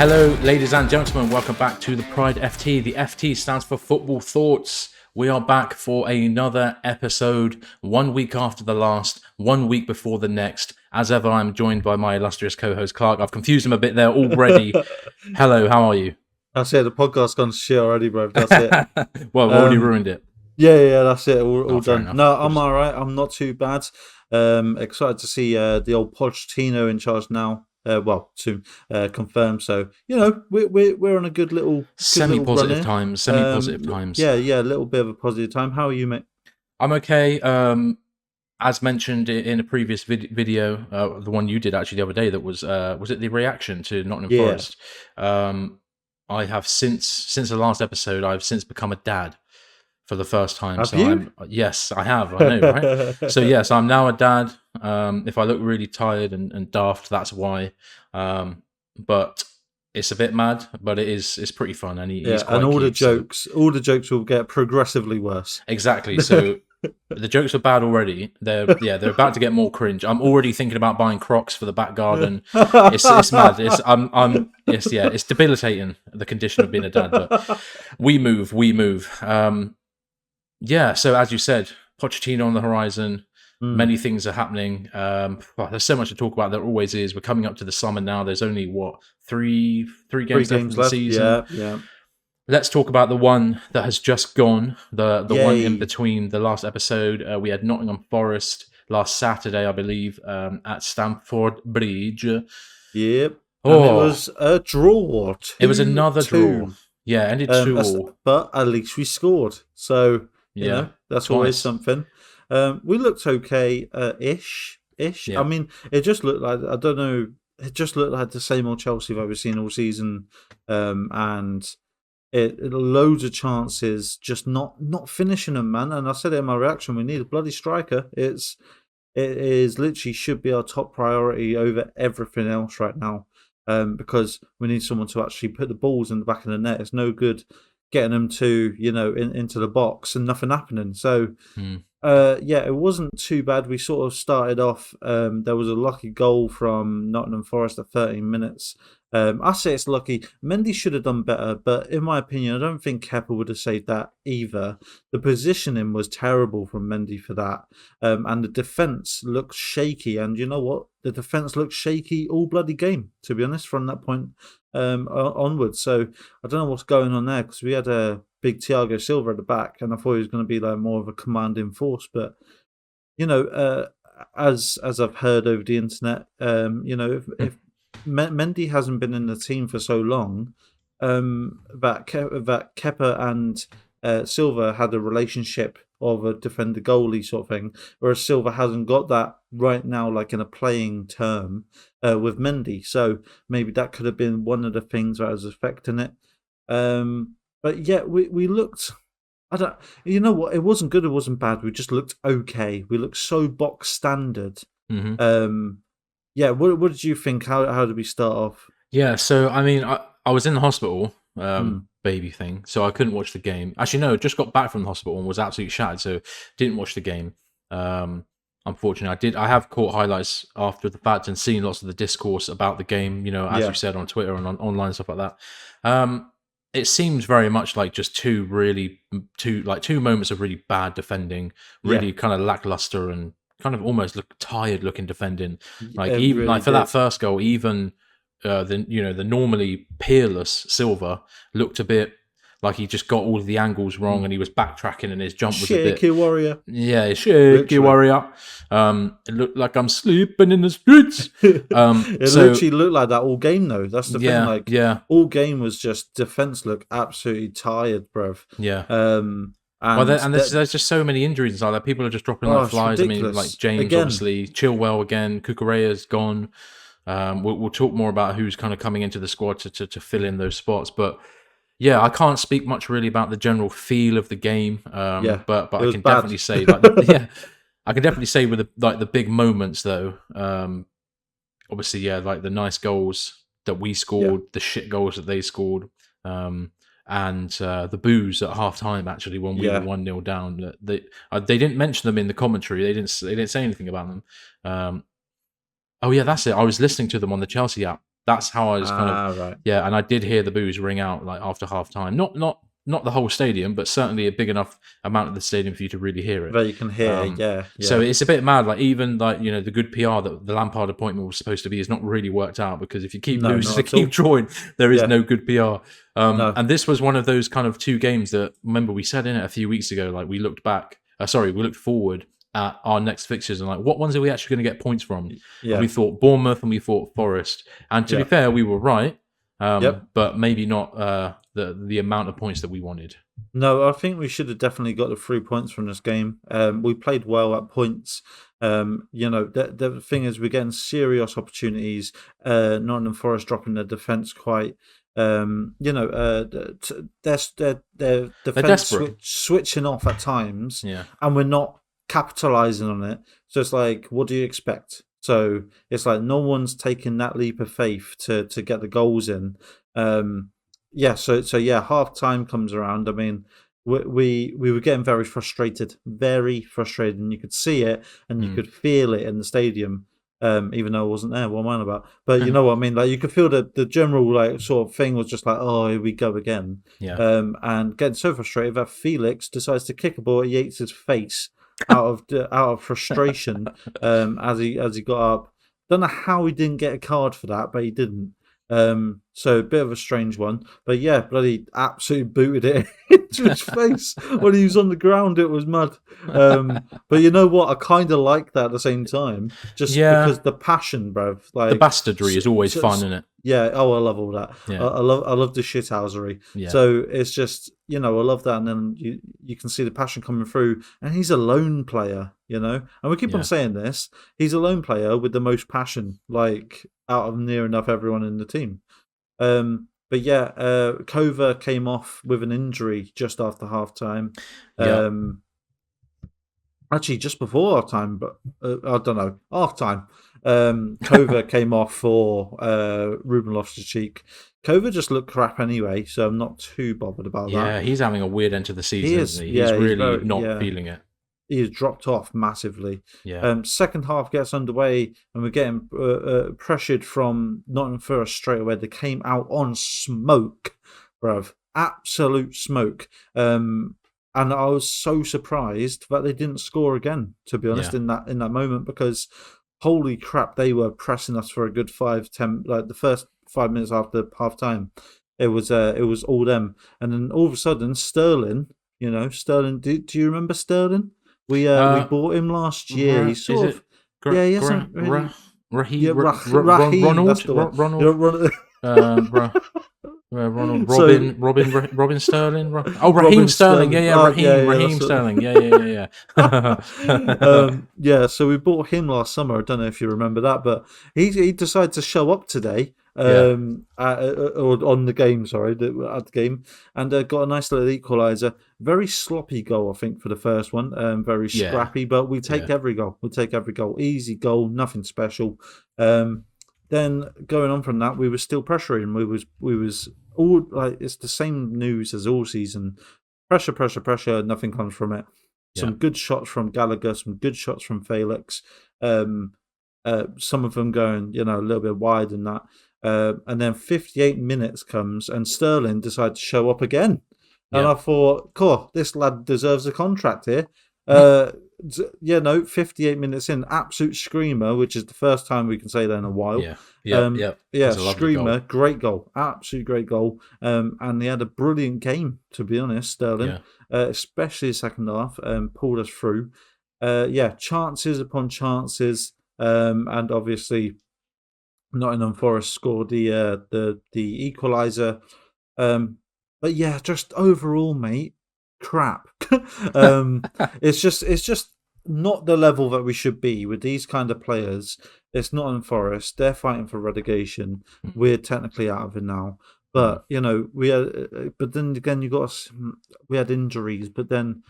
Hello, ladies and gentlemen. Welcome back to the Pride FT. The FT stands for Football Thoughts. We are back for another episode, 1 week after the last, 1 week before the next. As ever, I'm joined by my illustrious co-host, Clark. I've confused him a bit there already. Hello, how are you? That's it. The podcast's gone to shit already, bro. That's it. Well, we've already ruined it. Yeah, that's it. All done. Enough. No, I'm all right. I'm not too bad. Excited to see the old Pochettino in charge now. Soon confirmed. So we're on a good little semi-positive times. Yeah, a little bit of a positive time. How are you, mate? I'm okay. As mentioned in a previous video, the one you did actually the other day, that was it the reaction to Nottingham Forest? I have since the last episode, I've since become a dad for the first time. Have you? Yes, I have. I know, right? So yes, I'm now a dad. If I look really tired and daft, that's why. But it's a bit mad, but it's pretty fun, and he's quite and all cute, the jokes will get progressively worse. Exactly. So the jokes are bad already. They're about to get more cringe. I'm already thinking about buying Crocs for the back garden. It's mad. It's debilitating, the condition of being a dad. But we move. So as you said, Pochettino on the horizon. Many things are happening. There's so much to talk about. There always is. We're coming up to the summer now. There's only three games left in the season. Yeah. Let's talk about the one that has just gone. The one in between the last episode. We had Nottingham Forest last Saturday, I believe, at Stamford Bridge. Yep. And it was a draw. It was another draw. Yeah, ended 2-2. But at least we scored. So that's always something. We looked okay, ish. Yeah. I mean, it just looked like, I don't know, it just looked like the same old Chelsea that we've seen all season, and it loads of chances, just not finishing them, man. And I said it in my reaction, we need a bloody striker. It is literally should be our top priority over everything else right now, because we need someone to actually put the balls in the back of the net. It's no good getting them to into the box and nothing happening. So it wasn't too bad. We sort of started off. There was a lucky goal from Nottingham Forest at 13 minutes. I say it's lucky. Mendy should have done better, but in my opinion, I don't think Kepa would have saved that either. The positioning was terrible from Mendy for that, and the defence looked shaky. And you know what? The defence looked shaky all bloody game, to be honest, from that point onwards. So I don't know what's going on there, because we had a big Thiago Silva at the back, and I thought he was going to be like more of a commanding force. But as I've heard over the internet, if Mendy hasn't been in the team for so long, that Kepa and Silva had a relationship of a defender goalie sort of thing, whereas Silva hasn't got that right now, like in a playing term with Mendy. So maybe that could have been one of the things that was affecting it. But yeah, we looked. You know what? It wasn't good. It wasn't bad. We just looked okay. We looked so box standard. Yeah, what did you think? How did we start off? Yeah, so I mean, I was in the hospital, baby thing, so I couldn't watch the game. Actually, no, just got back from the hospital and was absolutely shattered, so didn't watch the game. Unfortunately, I have caught highlights after the fact and seen lots of the discourse about the game. As you said, on Twitter and online and stuff like that. It seems very much like just two moments of really bad defending, really kind of lackluster and kind of almost tired looking defending. Like even really for that first goal, even the normally peerless Silva looked a bit like he just got all of the angles wrong, and he was backtracking, and his jump was a bit shaky warrior. Yeah, shaky warrior. It looked like I'm sleeping in the streets. It literally looked like that all game, though. That's the thing. Like, all game was just defense look absolutely tired, bruv. Yeah. There's just so many injuries inside. Like, people are just dropping like flies. Ridiculous. I mean, like James, obviously, Chilwell again, Cucurella's gone. We'll talk more about who's kind of coming into the squad to fill in those spots. But yeah, I can't speak much really about the general feel of the game. But I can definitely say, I can definitely say with the big moments though. Obviously, like the nice goals that we scored, the shit goals that they scored. And the boos at half time, actually, when we were 1-0 down. They didn't mention them in the commentary. They didn't say anything about them. That's it. I was listening to them on the Chelsea app That's how I was kind of right. yeah. And I did hear the boos ring out like after half time. Not the whole stadium, but certainly a big enough amount of the stadium for you to really hear it. That you can hear, yeah. So it's a bit mad. Like even like the good PR that the Lampard appointment was supposed to be is not really worked out, because if you keep losing and keep drawing, there is no good PR. No. And this was one of those kind of two games that, remember, we said in it a few weeks ago. Like we looked forward at our next fixtures and like, what ones are we actually going to get points from? Yeah. And we thought Bournemouth and we thought Forest. And to be fair, we were right. But maybe not the amount of points that we wanted. No, I think we should have definitely got the 3 points from this game. We played well at points. The thing is, we're getting serious opportunities. Nottingham Forest dropping their defence quite. Their defence switching off at times, and we're not capitalising on it. So it's like, what do you expect? So it's like no one's taking that leap of faith to get the goals in. Half time comes around. I mean, we were getting very frustrated, and you could see it and you could feel it in the stadium. Even though I wasn't there, what am I on about? But you know what I mean? Like you could feel the general like sort of thing was just like, oh, here we go again. Yeah. And getting so frustrated that Felix decides to kick a ball at Yates' face out of frustration as he got up. Don't know how he didn't get a card for that, but he didn't. So a bit of a strange one, but yeah, bloody absolutely booted it into his face when he was on the ground. It was mad. But you know what? I kind of like that at the same time, just because the passion, bruv. Like the bastardry is always fun, isn't it? Yeah. Oh, I love all that. Yeah. I love the shithousery. Yeah. So it's just I love that, and then you can see the passion coming through. And he's a lone player, and we keep on saying this. He's a lone player with the most passion, like out of near enough everyone in the team. Kova came off with an injury just after half time. Actually, just before half time, but I don't know. Half time. Kova came off for Ruben Loftus-Cheek. Kova just looked crap anyway, so I'm not too bothered about that. Yeah, he's having a weird end to the season, isn't he? He's really not feeling it. He has dropped off massively. Yeah. Second half gets underway, and we're getting pressured from Nottingham Forest straight away. They came out on smoke, bruv. Absolute smoke. And I was so surprised that they didn't score again, to be honest, in that moment, because holy crap, they were pressing us for a good 5-10, like the first 5 minutes after half time. It was all them. And then all of a sudden, Sterling, do you remember Sterling? We bought him last year. He sort of he hasn't really. Ronald Robin Sterling. Raheem Sterling. Raheem Sterling. Yeah. So we bought him last summer. I don't know if you remember that, but he decided to show up today. On the game, at the game, and got a nice little equaliser. Very sloppy goal, I think, for the first one. Very scrappy, but we take every goal. We take every goal. Easy goal, nothing special. Then going on from that, we were still pressuring. We was all like, it's the same news as all season. Pressure. Nothing comes from it. Some good shots from Gallagher. Some good shots from Felix. Some of them going, a little bit wide and that. And then 58 minutes comes and Sterling decided to show up again. And I thought, cool, this lad deserves a contract here. 58 minutes in, absolute screamer, which is the first time we can say that in a while. Screamer, great goal, absolute great goal. And he had a brilliant game, to be honest, Sterling, especially the second half, pulled us through. Chances upon chances, and obviously Nottingham Forest scored the equaliser. But yeah, just overall, mate, crap. It's just not the level that we should be with these kind of players. It's Nottingham Forest. They're fighting for relegation. We're technically out of it now. But we had. But then again, we had injuries. But then,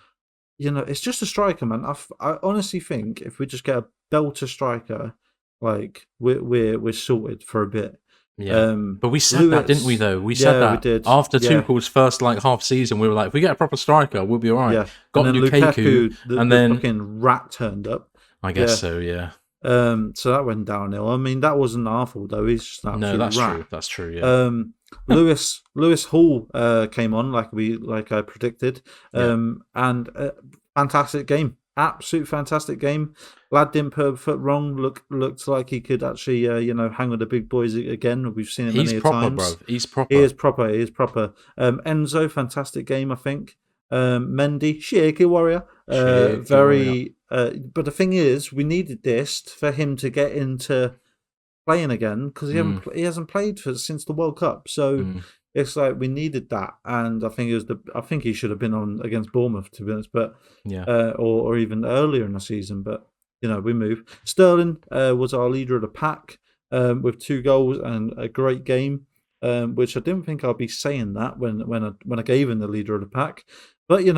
it's just a striker, man. I honestly think if we just get a belter striker, like we're sorted for a bit. Yeah, but we said that, didn't we? Though we said that we did. After Tuchel's first half season, we were like, if we get a proper striker, we'll be all right. Yeah. Got Lukaku, and then fucking rat turned up. I guess so. Yeah. So that went downhill. I mean, that wasn't our fault though. He's just an absolute that's rat. true. That's true. Yeah. Lewis Hall came on like I predicted, and fantastic game, absolute fantastic game. Lad didn't put a foot wrong. Looked like he could actually hang with the big boys again. We've seen it many times. Bruv. He's proper. He is proper. Enzo, fantastic game, I think. Mendy, shaky warrior. Very. But the thing is, we needed this for him to get into playing again because he hasn't played since the World Cup. So it's like we needed that, and I think he should have been on against Bournemouth, to be honest, but or even earlier in the season. But we move. Sterling was our leader of the pack with 2 goals and a great game, which I didn't think I'd be saying that when I gave him the leader of the pack, but it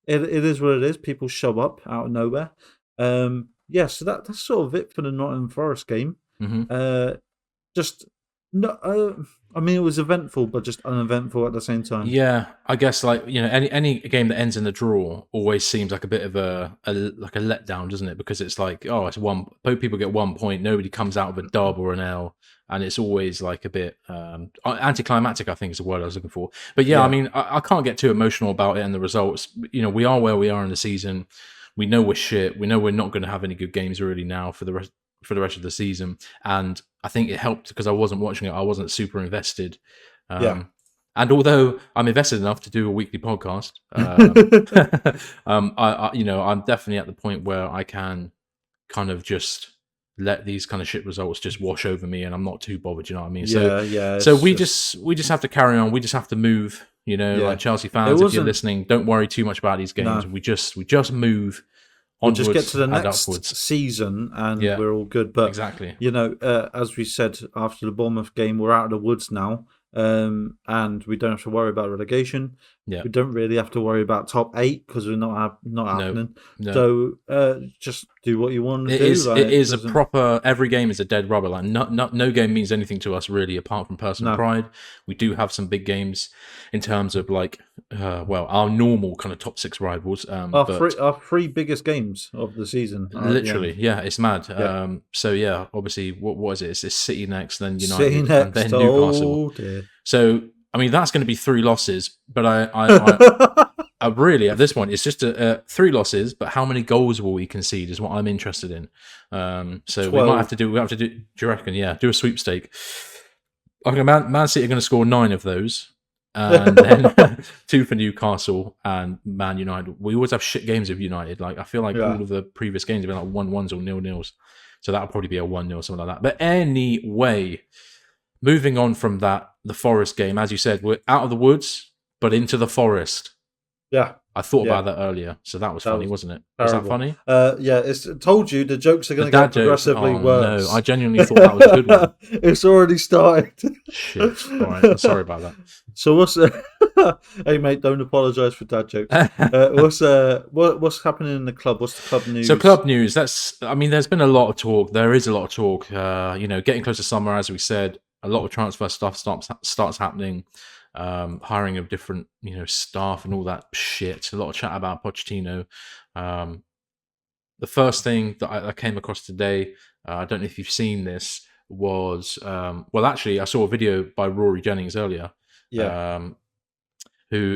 is what it is. People show up out of nowhere. So that's sort of it for the Nottingham Forest game. Just no. I mean, it was eventful, but just uneventful at the same time. Yeah, I guess any game that ends in a draw always seems like a bit of a letdown, doesn't it? Because it's like, oh, it's one. People get 1 point. Nobody comes out of a dub or an L, and it's always like a bit anticlimactic. I think is the word I was looking for. But I mean, I can't get too emotional about it and the results. We are where we are in the season. We know we're shit. We know we're not going to have any good games really now for the rest of the season, and I think it helped because I wasn't watching it. I wasn't super invested. And although I'm invested enough to do a weekly podcast, I'm definitely at the point where I can kind of just let these kind of shit results just wash over me, and I'm not too bothered. You know what I mean? So we just have to carry on. We just have to move. Like Chelsea fans, if you're listening, don't worry too much about these games. No. We just move. We'll just get to the next season and we're all good. But exactly, as we said after the Bournemouth game, we're out of the woods now, and we don't have to worry about relegation. We don't really have to worry about top 8 because we're not happening. No. So just do what you want to do. It is a proper. Every game is a dead rubber. Like no game means anything to us really, apart from personal pride. We do have some big games in terms of our normal kind of top 6 rivals. Our 3 biggest games of the season. Literally, it's mad. Obviously, what is it? It's City next, then United, City next, and then Newcastle. Dear. So I mean, that's going to be 3 losses, but I really at this point it's just 3 losses. But how many goals will we concede is what I'm interested in. So 12. We might have to do. Do you reckon? Yeah, do a sweepstake. Okay, Man City are going to score 9 of those, and then 2 for Newcastle and Man United. We always have shit games of United. Like I feel like all of the previous games have been like 1-1s or 0-0s. So that'll probably be a 1-0, something like that. But anyway, moving on from that. The Forest game, as you said, we're out of the woods, but into the forest. Yeah. I thought about that earlier, so that was funny, wasn't it? Was that funny? It's told you the jokes are going to get progressively worse. No, I genuinely thought that was a good one. It's already started. Shit. All right, I'm sorry about that. So what's... hey, mate, don't apologise for dad jokes. What's happening in the club? What's the club news? So club news, there's been a lot of talk. There is a lot of talk. Getting close to summer, as we said, a lot of transfer stuff starts happening, hiring of different staff and all that shit. A lot of chat about Pochettino. The first thing that I came across today, I don't know if you've seen this, was actually I saw a video by Rory Jennings earlier, who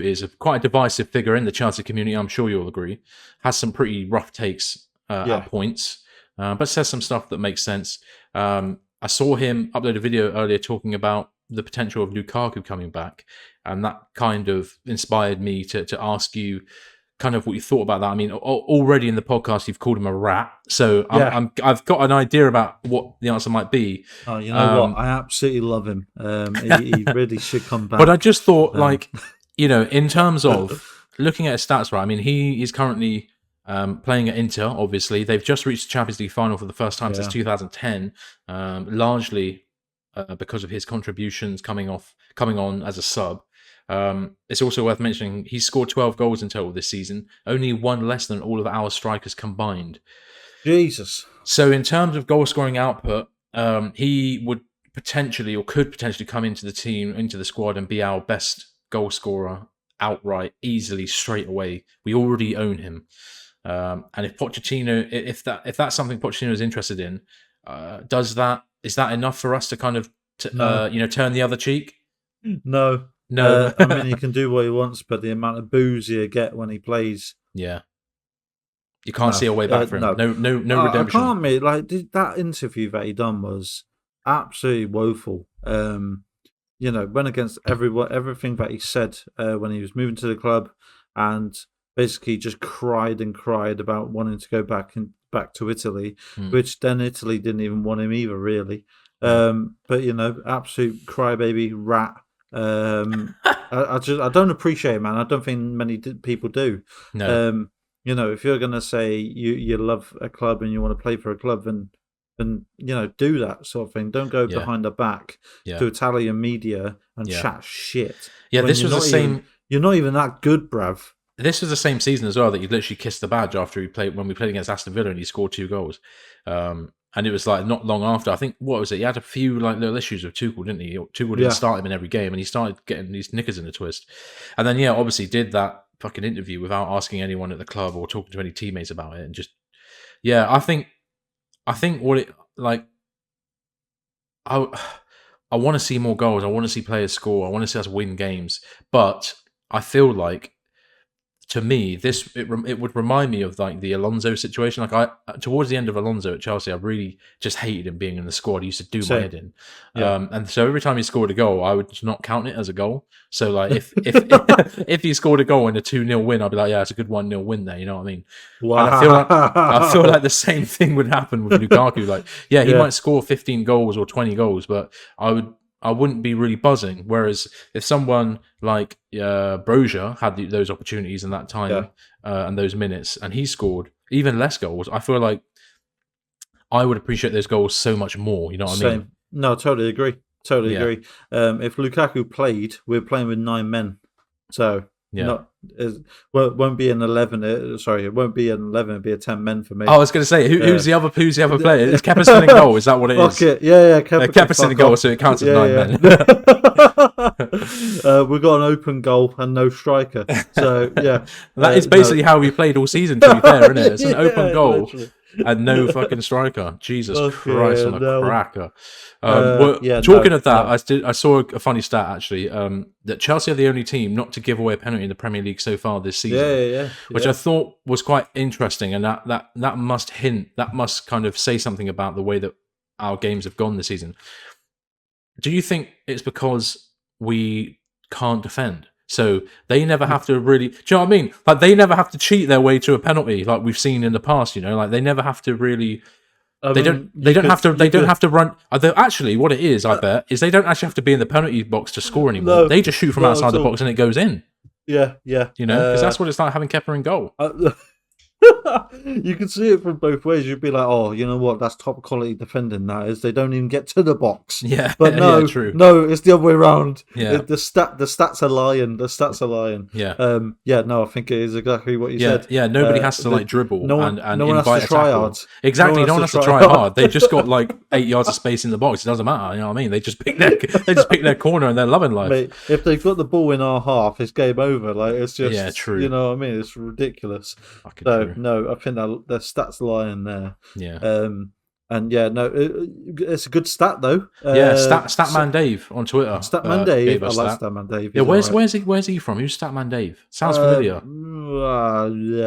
is quite a divisive figure in the Chelsea community. I'm sure you'll agree. Has some pretty rough takes at points, but says some stuff that makes sense. I saw him upload a video earlier talking about the potential of Lukaku coming back, and that kind of inspired me to ask you kind of what you thought about that. I mean, already in the podcast you've called him a rat, so I've got an idea about what the answer might be. Oh, you know what? I absolutely love him. He really should come back. But I just thought, in terms of looking at his stats, right? I mean, he is currently playing at Inter, obviously. They've just reached the Champions League final for the first time since 2010, largely because of his contributions coming on as a sub. It's also worth mentioning he's scored 12 goals in total this season, only 1 less than all of our strikers combined. Jesus. So in terms of goal scoring output, he would could potentially come into the squad and be our best goal scorer outright, easily, straight away. We already own him. And if Pochettino, if that's something Pochettino is interested in, is that enough for us to kind of turn the other cheek? No. I mean, he can do what he wants, but the amount of booze he'll get when he plays, you can't see a way back for him. No redemption. I can't, mate. Like that interview that he done was absolutely woeful. Went against everything that he said when he was moving to the club, and basically just cried and cried about wanting to go back to Italy, which then Italy didn't even want him either, really. But absolute crybaby rat. I don't appreciate it, man. I don't think many people do. No. If you're gonna say you love a club and you want to play for a club, then do that sort of thing. Don't go behind the back to Italian media and chat shit. Yeah, this was the same. You're not even that good, bruv. This was the same season as well that he literally kissed the badge after when we played against Aston Villa and he scored 2 goals. And it was like not long after. I think, what was it? He had a few like little issues with Tuchel, didn't he? Tuchel didn't start him in every game, and he started getting these knickers in a twist. And then obviously did that fucking interview without asking anyone at the club or talking to any teammates about it, and just I think what it like. I want to see more goals. I want to see players score. I want to see us win games. But I feel like, to me, it would remind me of like the Alonso situation. Like towards the end of Alonso at Chelsea, I really just hated him being in the squad. He used to do my head in, and so every time he scored a goal, I would not count it as a goal. So like if he scored a goal in a 2-0 win, I'd be like, yeah, it's a good 1-0 win there. You know what I mean? Wow. And I feel like the same thing would happen with Lukaku. Like, he might score 15 goals or 20 goals, but I wouldn't be really buzzing. Whereas if someone like Brozier had those opportunities in that time and those minutes, and he scored even less goals, I feel like I would appreciate those goals so much more. You know what I mean? No, totally agree. Agree. If Lukaku played, we're playing with 9 men. So it won't be an 11. It won't be an 11. It'll be a 10 men for me. I was going to say, who's the other player? Is Kepa still in goal? Is that what it is? Okay, yeah. Kepa's in goal, so it counts as 9 men. We've got an open goal and no striker. So that is basically how we played all season. To be fair, isn't it? It's an open goal. Literally. And no fucking striker. Jesus Christ on a cracker. Talking of that, I saw a funny stat actually, that Chelsea are the only team not to give away a penalty in the Premier League so far this season. Which I thought was quite interesting, and that must kind of say something about the way that our games have gone this season. Do you think it's because we can't defend? So they never have to really. Do you know what I mean? Like, they never have to cheat their way to a penalty, like we've seen in the past. Like they never have to really. They don't have to run. Actually, what it is, I bet, is they don't actually have to be in the penalty box to score anymore. No, they just shoot from outside the box and it goes in. Yeah. Because that's what it's like having Kepa in goal. You can see it from both ways. You'd be like, oh, you know what? That's top quality defending. That is. They don't even get to the box. Yeah, but no, true. No, it's the other way around. Yeah, the stats are lying. The stats are lying. Yeah, No, I think it is exactly what you said. Yeah, nobody has to dribble and no one invite has to try hard. Exactly, no one has to try hard. They've just got like 8 yards of space in the box. It doesn't matter. You know what I mean? They just pick their corner and they're loving life. Mate, if they've got the ball in our half, it's game over. Like, it's just true. You know what I mean? It's ridiculous. True. No, I think that the stats lying there. Yeah. It's a good stat though. Statman Dave on Twitter. Statman Dave. I like Statman Dave. Yeah, where's he from? Who's Statman Dave? Sounds familiar.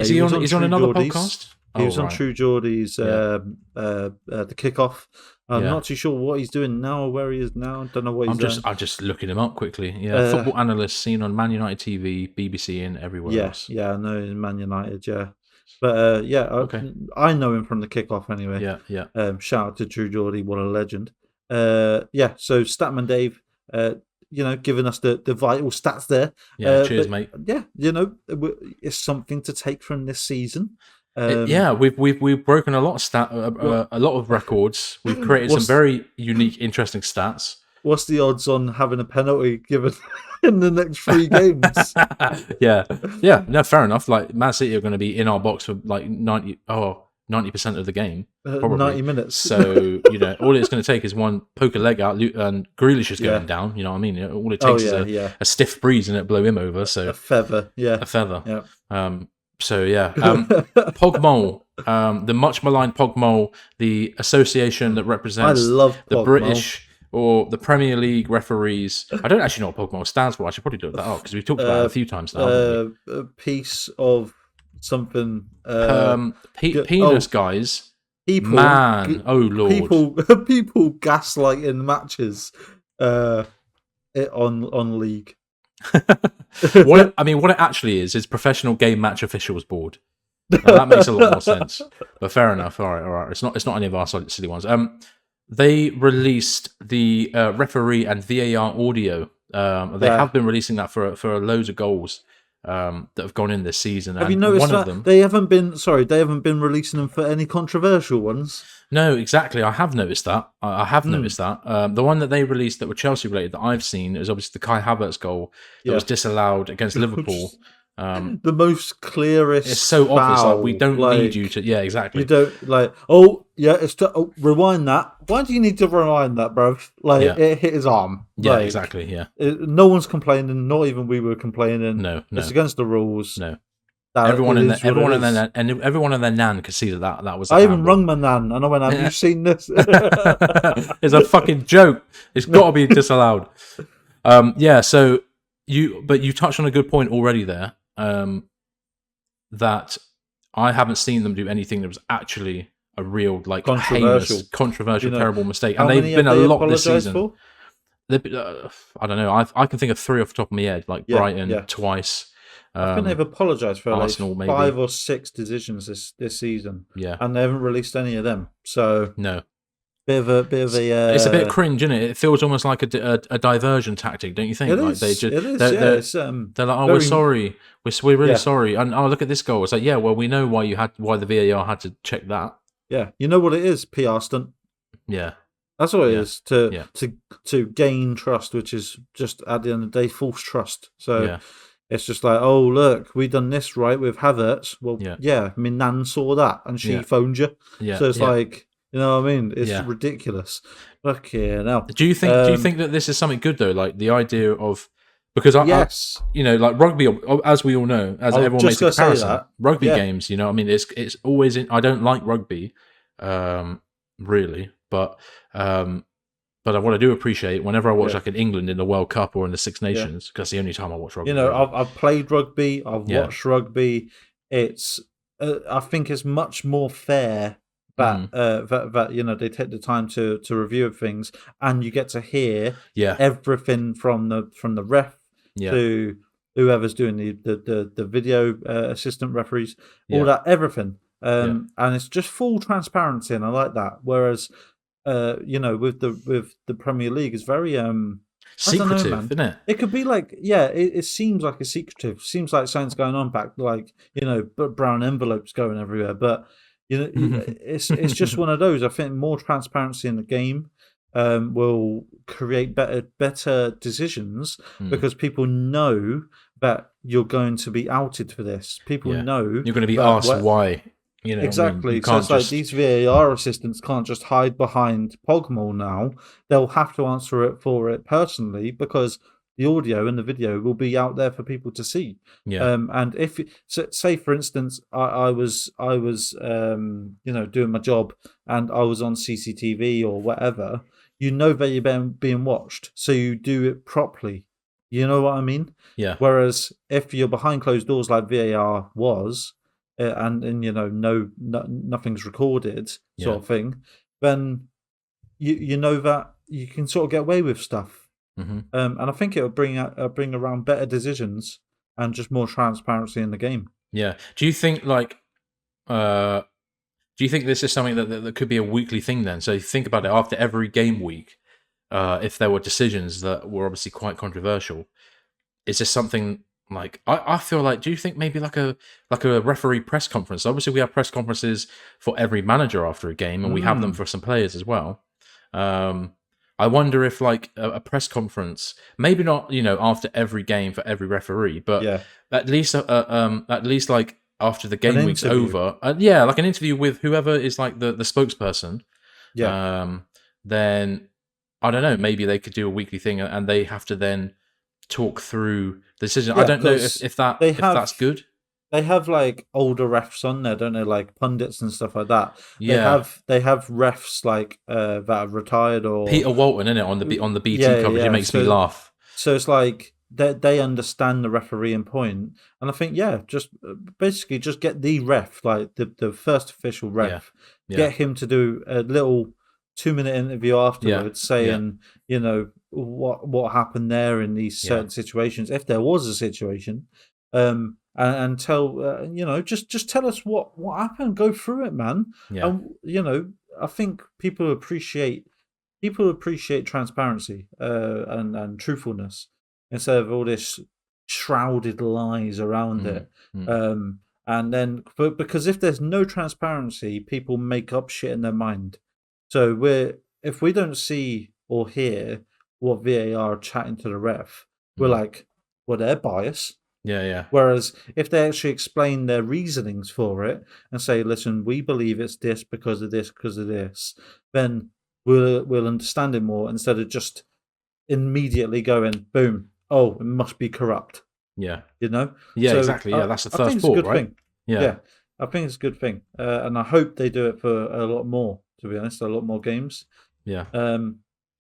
Is he on another podcast? He was on True Geordie's the kickoff. I'm not too sure what he's doing now or where he is now. Don't know what he's doing. I'm just looking him up quickly. Yeah, football analyst seen on Man United TV, BBC, and everywhere else. Yeah, I know in Man United. Yeah. But okay. I know him from the kickoff anyway. Yeah. Shout out to True Geordie, what a legend. So Statman Dave, giving us the vital stats there. Yeah, cheers, mate. Yeah, it's something to take from this season. We've broken a lot of records. We've created some very unique, interesting stats. What's the odds on having a penalty given in the next 3 games? Yeah. No, fair enough. Like, Man City are going to be in our box for like 90% of the game, probably 90 minutes. So all it's going to take is one poke a leg out, and Grealish is going down. You know what I mean? All it takes is a stiff breeze and it blow him over. So a feather. Yeah. So yeah, Pogmol, the much maligned Pogmol, the association that I represents love the Pogmol. British or the Premier League referees. I don't actually know what Pogmol stands for. I should probably look that up because we've talked about it a few times now, haven't we? A piece of something. Penis guys. People, Man, oh lord, people gaslighting matches, on league. what it actually is professional game match officials board. Now, that makes a lot more sense. But fair enough. All right. It's not any of our silly ones. They released the referee and VAR audio. They have been releasing that for loads of goals that have gone in this season. Have you noticed that they haven't been releasing them for any controversial ones? No, exactly. I have noticed that. I have noticed that. The one that they released that were Chelsea related that I've seen is obviously the Kai Havertz goal that was disallowed against Liverpool. The most clearest. It's so obvious. Like, we don't need you to. Yeah, exactly. You don't rewind that. Why do you need to rewind that, bro? It hit his arm. Yeah, exactly. Yeah. No one's complaining. Not even we were complaining. No. It's against the rules. No. Everyone in their nan could see that was. I even rung my nan, and I went, "Have you seen this?" It's a fucking joke. It's got to be disallowed. So you touched on a good point already there. That I haven't seen them do anything that was actually a real controversial, terrible mistake, and they've been a lot this season. I don't know. I can think of 3 off the top of my head, like Brighton twice. I think they've apologised for Arsenal, like 5 or 6 decisions this season. Yeah, and they haven't released any of them. So no, bit of a. It's a bit cringe, isn't it? It feels almost like a diversion tactic, don't you think? It like is. They just, it is. They're like, oh, we're sorry. We're really sorry. And oh, look at this goal. It's like, yeah, well, we know why the VAR had to check that. Yeah, you know what it is, PR stunt. Yeah. That's what it is to gain trust, which is just at the end of the day false trust. So it's just like, oh look, we done this right with Havertz. Well, I mean, Nan saw that and she phoned you. Yeah. So it's like, you know what I mean? It's ridiculous. Okay, now. Do you think that this is something good though? Like the idea of because I like rugby, as we all know, as everyone makes a comparison, rugby games. You know, I mean, it's always. I don't like rugby, really. But what I do appreciate whenever I watch like in England in the World Cup or in the Six Nations, because that's the only time I watch rugby. You know, I've played rugby, I've watched rugby. It's I think it's much more fair that that you know they take the time to review things, and you get to hear everything from the ref to whoever's doing the video assistant referees, all that, everything. And it's just full transparency, and I like that. Whereas, you know, with the Premier League, it's very secretive, isn't it? It could be like, it seems like it's secretive. Seems like something's going on back, like, you know, brown envelopes going everywhere. But you know, it's just one of those. I think more transparency in the game will create better decisions because people know that you're going to be outed for this. People know you're going to be asked why. You know, exactly. I mean, so it's like these VAR assistants can't just hide behind Pogmol now. They'll have to answer for it personally because the audio and the video will be out there for people to see. Yeah. And if say for instance, I was you know, doing my job and I was on CCTV or whatever, you know that you're being watched, so you do it properly. You know what I mean? Yeah. Whereas if you're behind closed doors like VAR was. And you know, nothing's recorded, sort of thing, then you know that you can sort of get away with stuff, and I think it will bring around better decisions and just more transparency in the game. Yeah. Do you think this is something that could be a weekly thing then? So you think about it, after every game week, if there were decisions that were obviously quite controversial, is this something? Like I feel like, do you think maybe like a referee press conference? Obviously, we have press conferences for every manager after a game, and we have them for some players as well. I wonder if like a press conference, maybe not, you know, after every game for every referee, but at least like after the game week's over, like an interview with whoever is like the spokesperson. Yeah. Then I don't know, maybe they could do a weekly thing, and they have to then talk through the decision. I don't know if that's good. they have like older refs on there, don't they? Like pundits and stuff like that. Yeah, They have refs like that have retired or Peter Walton in it on the BT coverage. It yeah. makes me laugh. So it's like they understand the refereeing point, and I think just basically just get the ref, like the first official Yeah, ref, yeah, get him to do a little 2-minute interview yeah, afterwards, yeah, saying what happened there in these yeah, certain situations, if there was a situation, and tell just tell us what happened, go through it, man, yeah, and I think people appreciate transparency and truthfulness instead of all this shrouded lies around mm, it. mm, And then, but because if there's no transparency, people make up shit in their mind. So if we don't see or hear what VAR are chatting to the ref, we're mm. like, well, they're biased. Yeah, yeah, Whereas if they actually explain their reasonings for it and say, listen, we believe it's this because of this, then we'll understand it more instead of just immediately going, boom, oh, it must be corrupt, yeah, you know? yeah. So Exactly. Yeah, that's the I think first it's a thought, good right? thing. Yeah, Yeah, I think it's a good thing. And I hope they do it for a lot more, to be honest, a lot more games. yeah.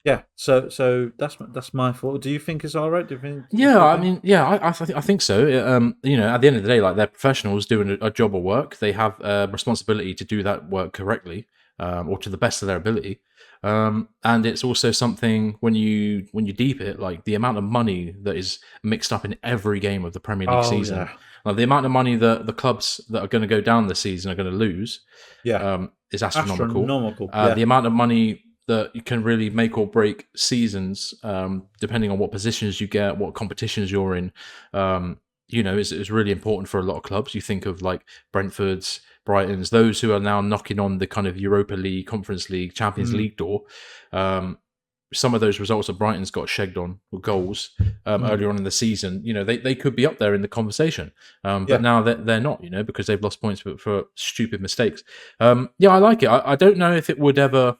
Yeah, so that's my thought. Do you think it's all right? Do you think it's a Yeah, good I thing? mean, yeah, I think so. At the end of the day, like they're professionals doing a job of work. They have a responsibility to do that work correctly, or to the best of their ability. And it's also something when you deep it, like the amount of money that is mixed up in every game of the Premier League Oh season, yeah, like the amount of money that the clubs that are going to go down this season are going to lose, yeah, is astronomical. astronomical. Yeah, The amount of money that you can really make or break seasons, depending on what positions you get, what competitions you're in, is really important for a lot of clubs. You think of like Brentford's, Brighton's, those who are now knocking on the kind of Europa League, Conference League, Champions mm, League door. Some of those results that Brighton's got shagged on with goals mm, earlier on in the season, they could be up there in the conversation. But yeah. now they're not, because they've lost points for stupid mistakes. Yeah, I like it. I don't know if it would ever.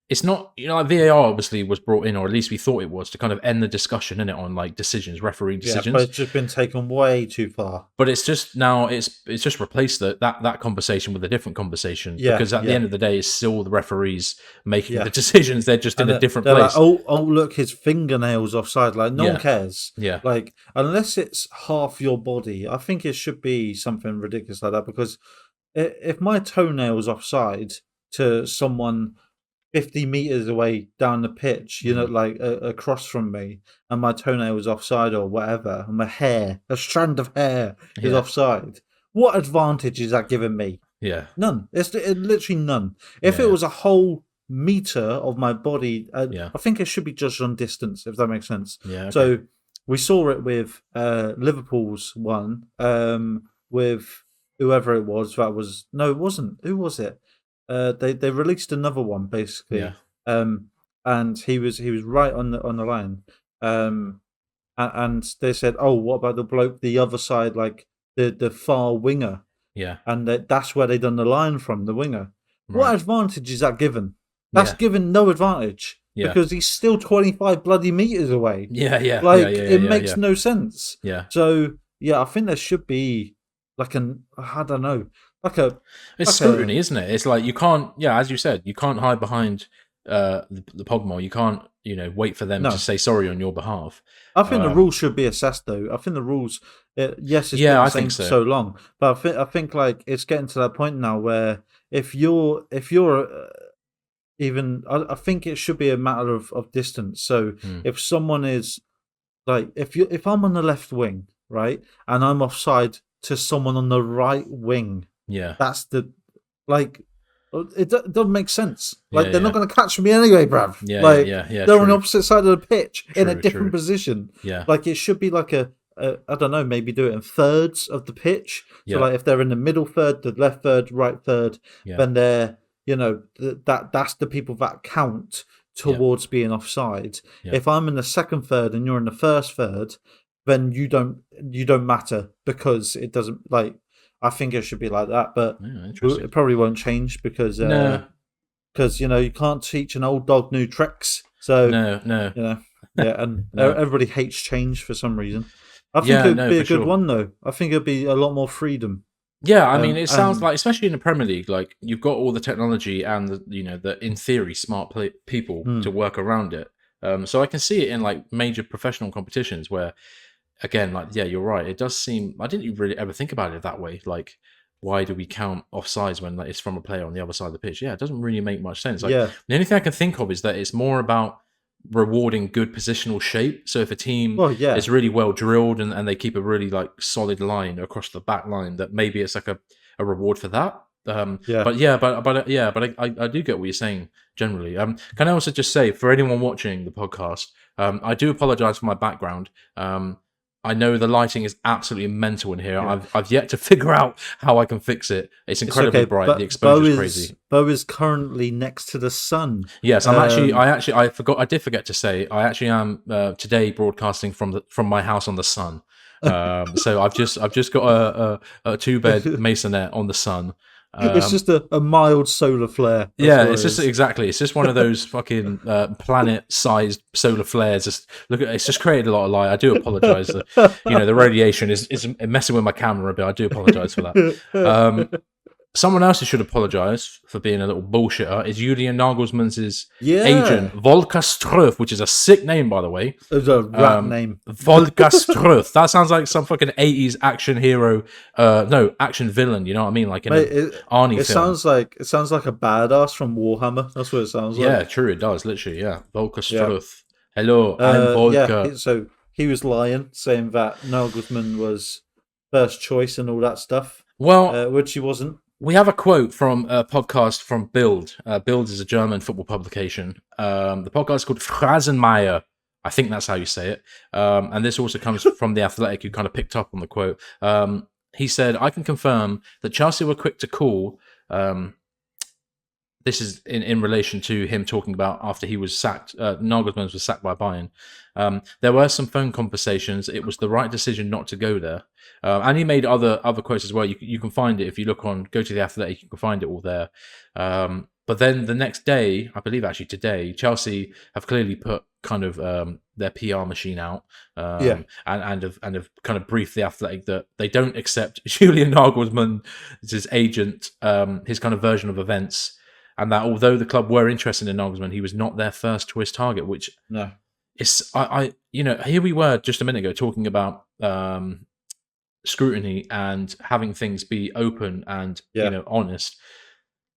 It's not, like VAR obviously was brought in, or at least we thought it was, to kind of end the discussion in it on like decisions, referee Yeah, but decisions. it's just been taken way too far. But it's just now it's just replaced that conversation with a different conversation, Yeah, because at the yeah, end of the day, it's still the referees making the yeah. decisions. They're just in And a different they're like, place. oh, look, his fingernails offside. Like, no one Yeah, cares. yeah, Like, unless it's half your body, I think it should be something ridiculous like that. Because if my toenail's offside to someone 50 meters away down the pitch, mm, like across from me, and my toenail is offside or whatever, and a strand of hair is yeah, offside, what advantage is that giving me? yeah, None. It's literally none. If it yeah, was a whole meter of my body, yeah, I think it should be judged on distance, if that makes sense. yeah. Okay. So we saw it with Liverpool's one, with whoever it was. That was no, it wasn't. Who was it? They released another one Yeah, basically, and he was right on the line, and they said, oh, what about the bloke the other side, like the far winger, yeah, and that's where they done the line from, the winger. What right. advantage is that given? That's Yeah, given no advantage yeah, because he's still 25 bloody meters away. yeah, yeah, yeah, Like yeah, it yeah, makes yeah, no sense. yeah. So yeah, I think there should be like I don't know, like a It's like a scrutiny, isn't it? It's like you can't, yeah, as you said, you can't hide behind the Pogmore. You can't, wait for them to no. say sorry on your behalf. I think the rules should be assessed, though. I think the rules, yes, it's been Yeah, the I same think for so. so long, but I think like it's getting to that point now where if you're even, I think it should be a matter of distance. So Mm, if someone is like, if I'm on the left wing, right, and I'm offside to someone on the right wing, yeah, that's the like. It doesn't make sense. yeah, Like they're not yeah, going to catch me anyway, bruv. yeah, yeah, Like yeah, yeah. they're on the True, opposite side of the pitch in a true, different true. position. Yeah, Like it should be like a I don't know, maybe do it in thirds of the pitch. So yeah, like if they're in the middle third, the left third, right third, yeah, then they're that's the people that count yeah, towards being offside. yeah. If I'm in the second third and you're in the first third, then you don't matter because it doesn't like. I think it should be like that, but Yeah, it interesting. probably won't change No, because you can't teach an old dog new tricks. So no, no. yeah, and No. everybody hates change for some reason. I think it'd be a good one though. I think it'd be a lot more freedom. Yeah, I mean, it sounds like, especially in the Premier League, like you've got all the technology and the in theory smart people to work around it. So I can see it in like major professional competitions where, again, like you're right. It does seem I didn't really ever think about it that way. Like, why do we count offsides when it's from a player on the other side of the pitch? Yeah, it doesn't really make much sense. Like the only thing I can think of is that it's more about rewarding good positional shape. So if a team is really well drilled and they keep a really like solid line across the back line, that maybe it's like a reward for that. But I do get what you're saying generally. Can I also just say, for anyone watching the podcast, I do apologize for my background. I know the lighting is absolutely mental in here. I've yet to figure out how I can fix it. It's incredibly bright. The exposure is crazy. Bo is currently next to the sun. Yes, I did forget to say, I actually am today broadcasting from my house on the sun. So I've just got a 2-bed masonette on the sun. It's just a mild solar flare. It's just one of those fucking planet-sized solar flares. Just it's just created a lot of light. I do apologize. The radiation is messing with my camera a bit. I do apologize for that. Someone else who should apologise for being a little bullshitter is Julian Nagelsmann's agent, Volker Struth, which is a sick name, by the way. It's a rap name. Volker Struth. That sounds like some fucking 80s action hero, action villain, you know what I mean? Like in an Arnie film. It sounds like a badass from Warhammer. That's what it sounds like. Yeah, true, it does, literally, yeah. Volker Struth. Hello, I'm Volker. Yeah, so he was lying, saying that Nagelsmann was first choice and all that stuff. Well, which he wasn't. We have a quote from a podcast from Bild. Bild is a German football publication. The podcast is called Phrasenmeyer. I think that's how you say it. And this also comes from The Athletic, who kind of picked up on the quote. He said, I can confirm that Chelsea were quick to call. This is in relation to him talking about after he was sacked, Nagelsmann was sacked by Bayern. There were some phone conversations. It was the right decision not to go there. And he made other quotes as well. You can find it if you go to The Athletic, you can find it all there. But then the next day, I believe actually today, Chelsea have clearly put kind of their PR machine out and have kind of briefed The Athletic that they don't accept Julian Nagelsmann's agent, his kind of version of events. And that although the club were interested in Nagelsmann, he was not their first choice target, which is, here we were just a minute ago talking about scrutiny and having things be open and, honest.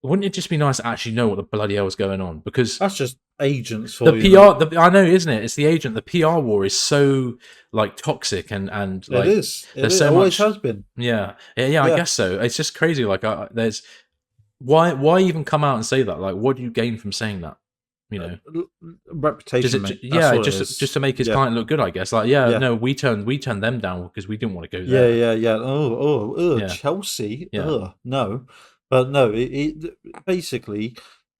Wouldn't it just be nice to actually know what the bloody hell is going on? Because that's just agents for the PR. I know, isn't it? It's the agent. The PR war is so like toxic and like it is. There's so always much, has been. Yeah. I guess so. It's just crazy. Like there's. Why even come out and say that? Like, what do you gain from saying that? Reputation. Just to make his client look good, I guess. Like, no, we turned them down because we didn't want to go there. Yeah. Chelsea. Yeah. No, but no. Basically,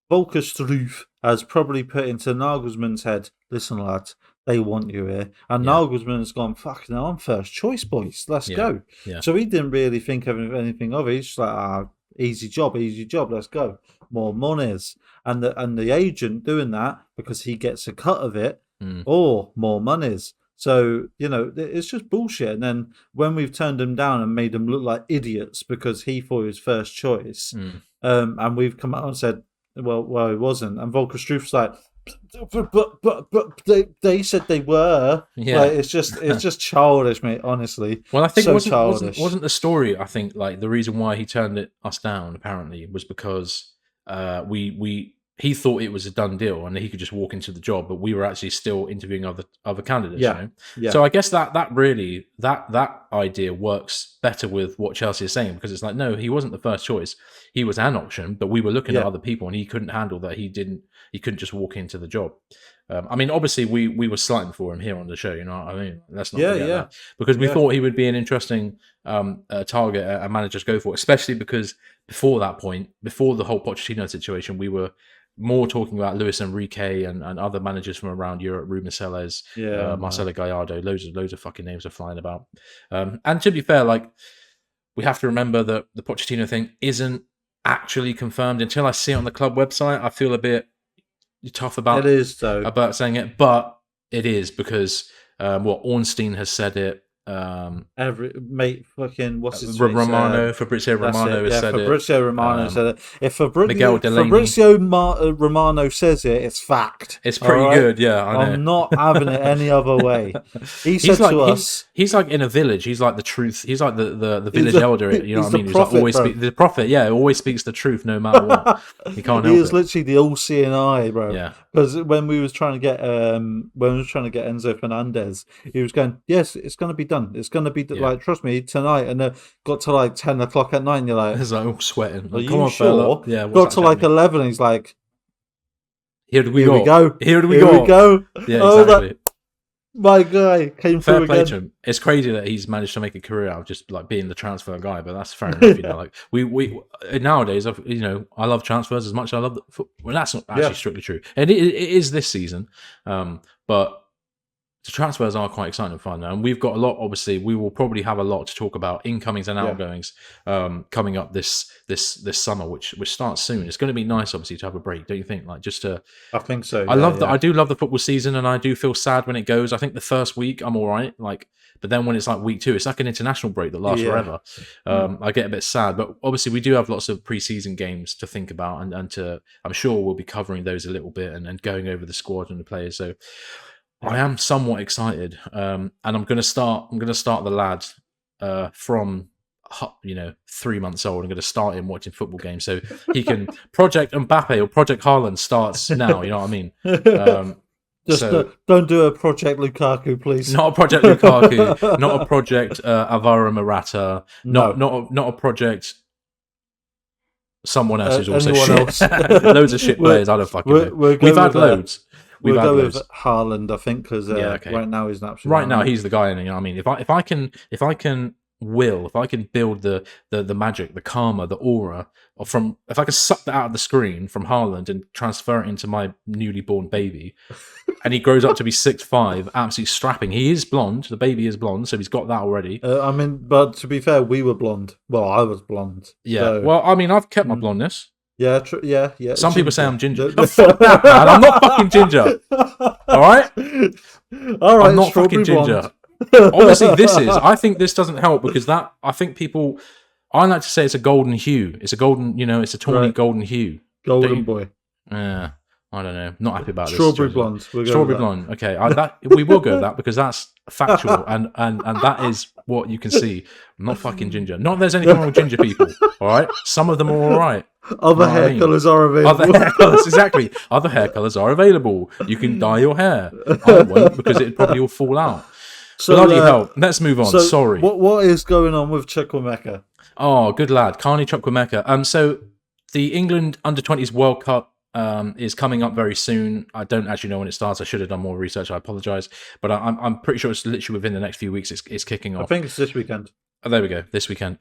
Volker Struth has probably put into Nagelsmann's head. Listen, lads, they want you here, and Nagelsmann's gone. Fuck no, I'm first choice, boys. Let's go. Yeah. So he didn't really think of anything of it. He's just like, easy job, let's go. More monies. And the agent doing that because he gets a cut of it, or more monies. So, it's just bullshit. And then when we've turned him down and made him look like idiots because he thought he was first choice, and we've come out and said, well, he wasn't. And Volker Struth's like, but they said they were. Yeah, like, it's just childish, mate. Honestly, well, I think wasn't the story. I think like the reason why he turned us down apparently was because he thought it was a done deal and he could just walk into the job, but we were actually still interviewing other candidates. Yeah. So I guess that really that idea works better with what Chelsea is saying, because it's like, no, he wasn't the first choice. He was an option, but we were looking at other people and he couldn't handle that. He couldn't just walk into the job. I mean, obviously we were slighting for him here on the show, you know what I mean? Let's not forget that. Because we thought he would be an interesting target a managers go for, especially because before that point, before the whole Pochettino situation, we were more talking about Luis Enrique and other managers from around Europe, Ruben Selles, Marcelo Gallardo, loads of fucking names are flying about. And to be fair, like, we have to remember that the Pochettino thing isn't actually confirmed. Until I see it on the club website, I feel a bit tough about it is though about saying it, but it is because Ornstein has said it. what's his face? Romano, Fabrizio Romano has said Fabrizio Romano said it. If Miguel Delaney. Fabrizio Romano says it, it's fact. It's pretty good, yeah. I know. I'm not having it any other way. He said to us, he's like in a village. He's like the truth. He's like the village elder. You know what I mean? Prophet, he's like the prophet. Yeah, always speaks the truth no matter what. He can't help it. He is literally the all-seeing eye, bro. Yeah. Because when we was trying to get Enzo Fernandez, he was going, yes, it's going to be done. It's going to be like, trust me, tonight. And then got to like 10 o'clock at night, and you're like, he's like all sweating. Are you sure? Yeah. Got to like 11, and he's like, Here we go. Here we go. Yeah, exactly. My guy came through again. To him. It's crazy that he's managed to make a career out of just like being the transfer guy, but that's fair enough. You know, like we nowadays, you know, I love transfers as much as I love well, that's not actually strictly true, and it is this season, but the transfers are quite exciting and fun now, and we've got a lot. Obviously, we will probably have a lot to talk about incomings and outgoings coming up this summer, which starts soon. It's going to be nice, obviously, to have a break, don't you think? Like just to, I think so. I do love the football season, and I do feel sad when it goes. I think the first week I'm all right, like, but then when it's like week 2, it's like an international break that lasts forever. I get a bit sad, but obviously we do have lots of pre-season games to think about, and to I'm sure we'll be covering those a little bit and going over the squad and the players. So. I am somewhat excited, and I'm going to start the lad from 3 months old. I'm going to start him watching football games so he can Project Mbappe or Project Haaland starts now. You know what I mean? Don't do a Project Lukaku, please. Not a Project Lukaku. Not a Project Alvaro Morata. Not a Project. Someone else who's also shit. Loads of shit players. I don't fucking know. We've had loads. We'll go with Haaland, I think, because right now he's an absolute. Right now he's the guy. You know what I mean? If I can build the magic, the karma, the aura if I can suck that out of the screen from Haaland and transfer it into my newly born baby, and he grows up to be 6'5", absolutely strapping. He is blonde. The baby is blonde, so he's got that already. I mean, but to be fair, we were blonde. Well, I was blonde. Yeah. So. Well, I mean, I've kept my blondness. Yeah, yeah. Some people say I'm ginger. No, fuck that, man. I'm not fucking ginger. All right. I'm not fucking ginger. Obviously, I think this doesn't help because I think people. I like to say it's a golden hue. It's a golden. It's a tawny golden hue. Golden boy. Yeah. I don't know. Not happy about Strawberry blonde. Strawberry blonde. Okay, we will go with that because that's factual and that is what you can see. I'm not fucking ginger. Not that there's anything wrong with ginger people. All right, some of them are all right. Other hair colours are available. Other hair colours, exactly. Other hair colours are available. You can dye your hair. I won't because it'd probably all fall out. So, bloody hell. Let's move on. Sorry. What is going on with Chukwuemeka? Oh, good lad, Carney Chukwuemeka. So the England Under-20s World Cup is coming up very soon. I don't actually know when it starts. I should have done more research. I apologise, but I'm pretty sure it's literally within the next few weeks. It's kicking off. I think it's this weekend. Oh, there we go. This weekend.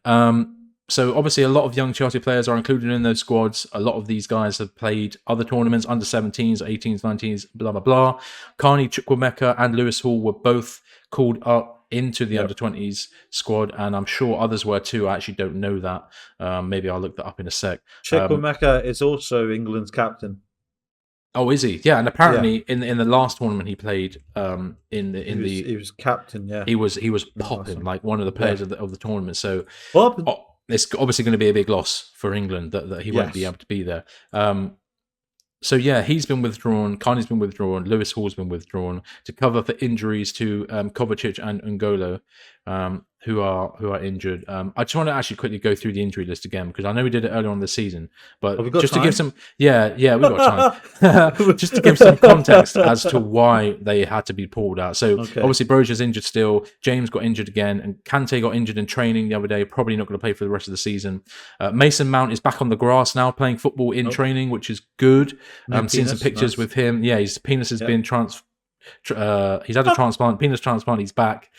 So obviously a lot of young Chelsea players are included in those squads. A lot of these guys have played other tournaments, under 17s, 18s, 19s, blah blah blah. Carney Chukwuemeka and Lewis Hall were both called up into the under 20s squad, and I'm sure others were too. I actually don't know that. Maybe I'll look that up in a sec. Chukwuemeka is also England's captain. Oh, is he? Yeah, and apparently in the last tournament he played, he was captain. Yeah, he was popping awesome. Like one of the players of the tournament. So popping. It's obviously going to be a big loss for England that he won't be able to be there. So yeah, he's been withdrawn. Carney's been withdrawn. Lewis Hall's been withdrawn to cover for injuries to Kovacic and N'Golo, who are injured. I just want to actually quickly go through the injury list again because I know we did it earlier on in the season, but just to give some, we've got time. Just to give some context as to why they had to be pulled out. So obviously Broja's injured still. James got injured again, and Kante got injured in training the other day. Probably not going to play for the rest of the season. Mason Mount is back on the grass now, playing football in training, which is good. I'm seeing some pictures with him. Yeah, his penis has been he's had a transplant, penis transplant. He's back.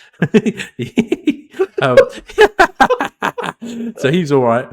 So he's all right.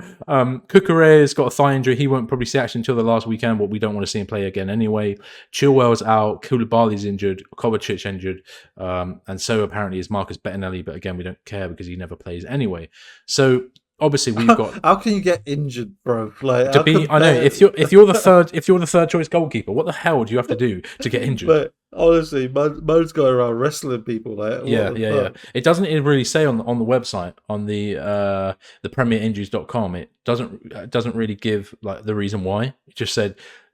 Cucurella's got a thigh injury. He won't probably see action until the last weekend, but we don't want to see him play again anyway. Chilwell's out. Koulibaly's injured. Kovacic injured. And so apparently is Marcus Bettinelli, but again, we don't care because he never plays anyway. So obviously we've got. How can you get injured, bro? Like I know if you're the third choice goalkeeper, what the hell do you have to do to get injured? But Honestly, Mo's going around wrestling people. Like, Yeah. It doesn't really say on the website, on the premierinjuries.com. It doesn't really give like the reason why. It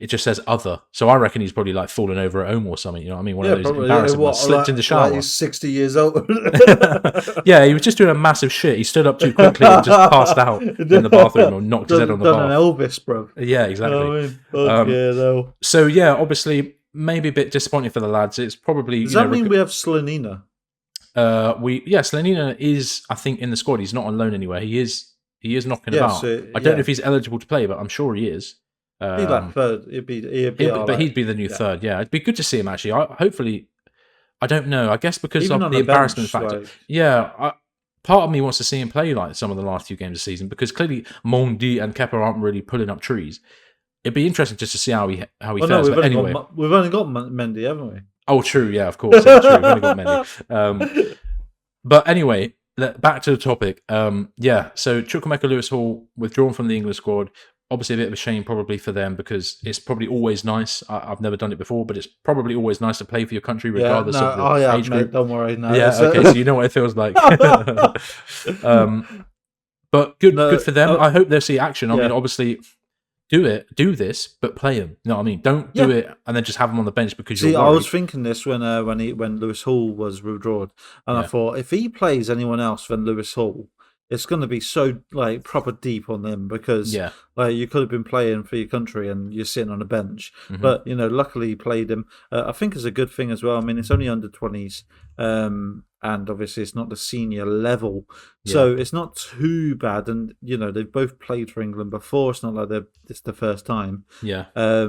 just says other. So I reckon he's probably like fallen over at home or something. You know what I mean? One of those probably. embarrassing ones. Slipped in the shower. Like he's 60 years old. Yeah, he was just doing a massive shit. He stood up too quickly and just passed out in the bathroom or knocked his head on the bath. Done an Elvis, bro. Yeah, exactly. You know no. So yeah, obviously maybe a bit disappointing for the lads. It's probably does that mean we have Slanina? Slanina is, I think, in the squad. He's not on loan anywhere. He is knocking about. So, I don't know if he's eligible to play, but I'm sure he is. He'd like third. He'd be he'd be the new third. Yeah, it'd be good to see him actually. Hopefully, I don't know. I guess because Even of the embarrassment factor. Part of me wants to see him play like some of the last few games of the season because clearly Mondi and Kepa aren't really pulling up trees. It'd be interesting just to see how he fares. No, but anyway, we've only got Mendy, haven't we? Oh, true. Yeah, of course. Yeah, true. We've only got Mendy. But anyway, back to the topic. So Chukwuemeka Lewis Hall withdrawn from the England squad. Obviously, a bit of a shame probably for them because it's probably always nice. I've never done it before, but it's probably always nice to play for your country regardless of the age group. Mate, don't worry. No, okay, so you know what it feels like. But good for them. I hope they'll see action. I mean, obviously, do this, but play him. You know what I mean? Don't do it and then just have him on the bench because you're worried. I was thinking this when Lewis Hall was withdrawn, and I thought if he plays anyone else than Lewis Hall, it's going to be so like proper deep on them because like you could have been playing for your country and you're sitting on a bench, but luckily he played him. I think it's a good thing as well. I mean, it's only under 20s, and obviously it's not the senior level, so it's not too bad. And they've both played for England before. It's not like it's the first time. Yeah. I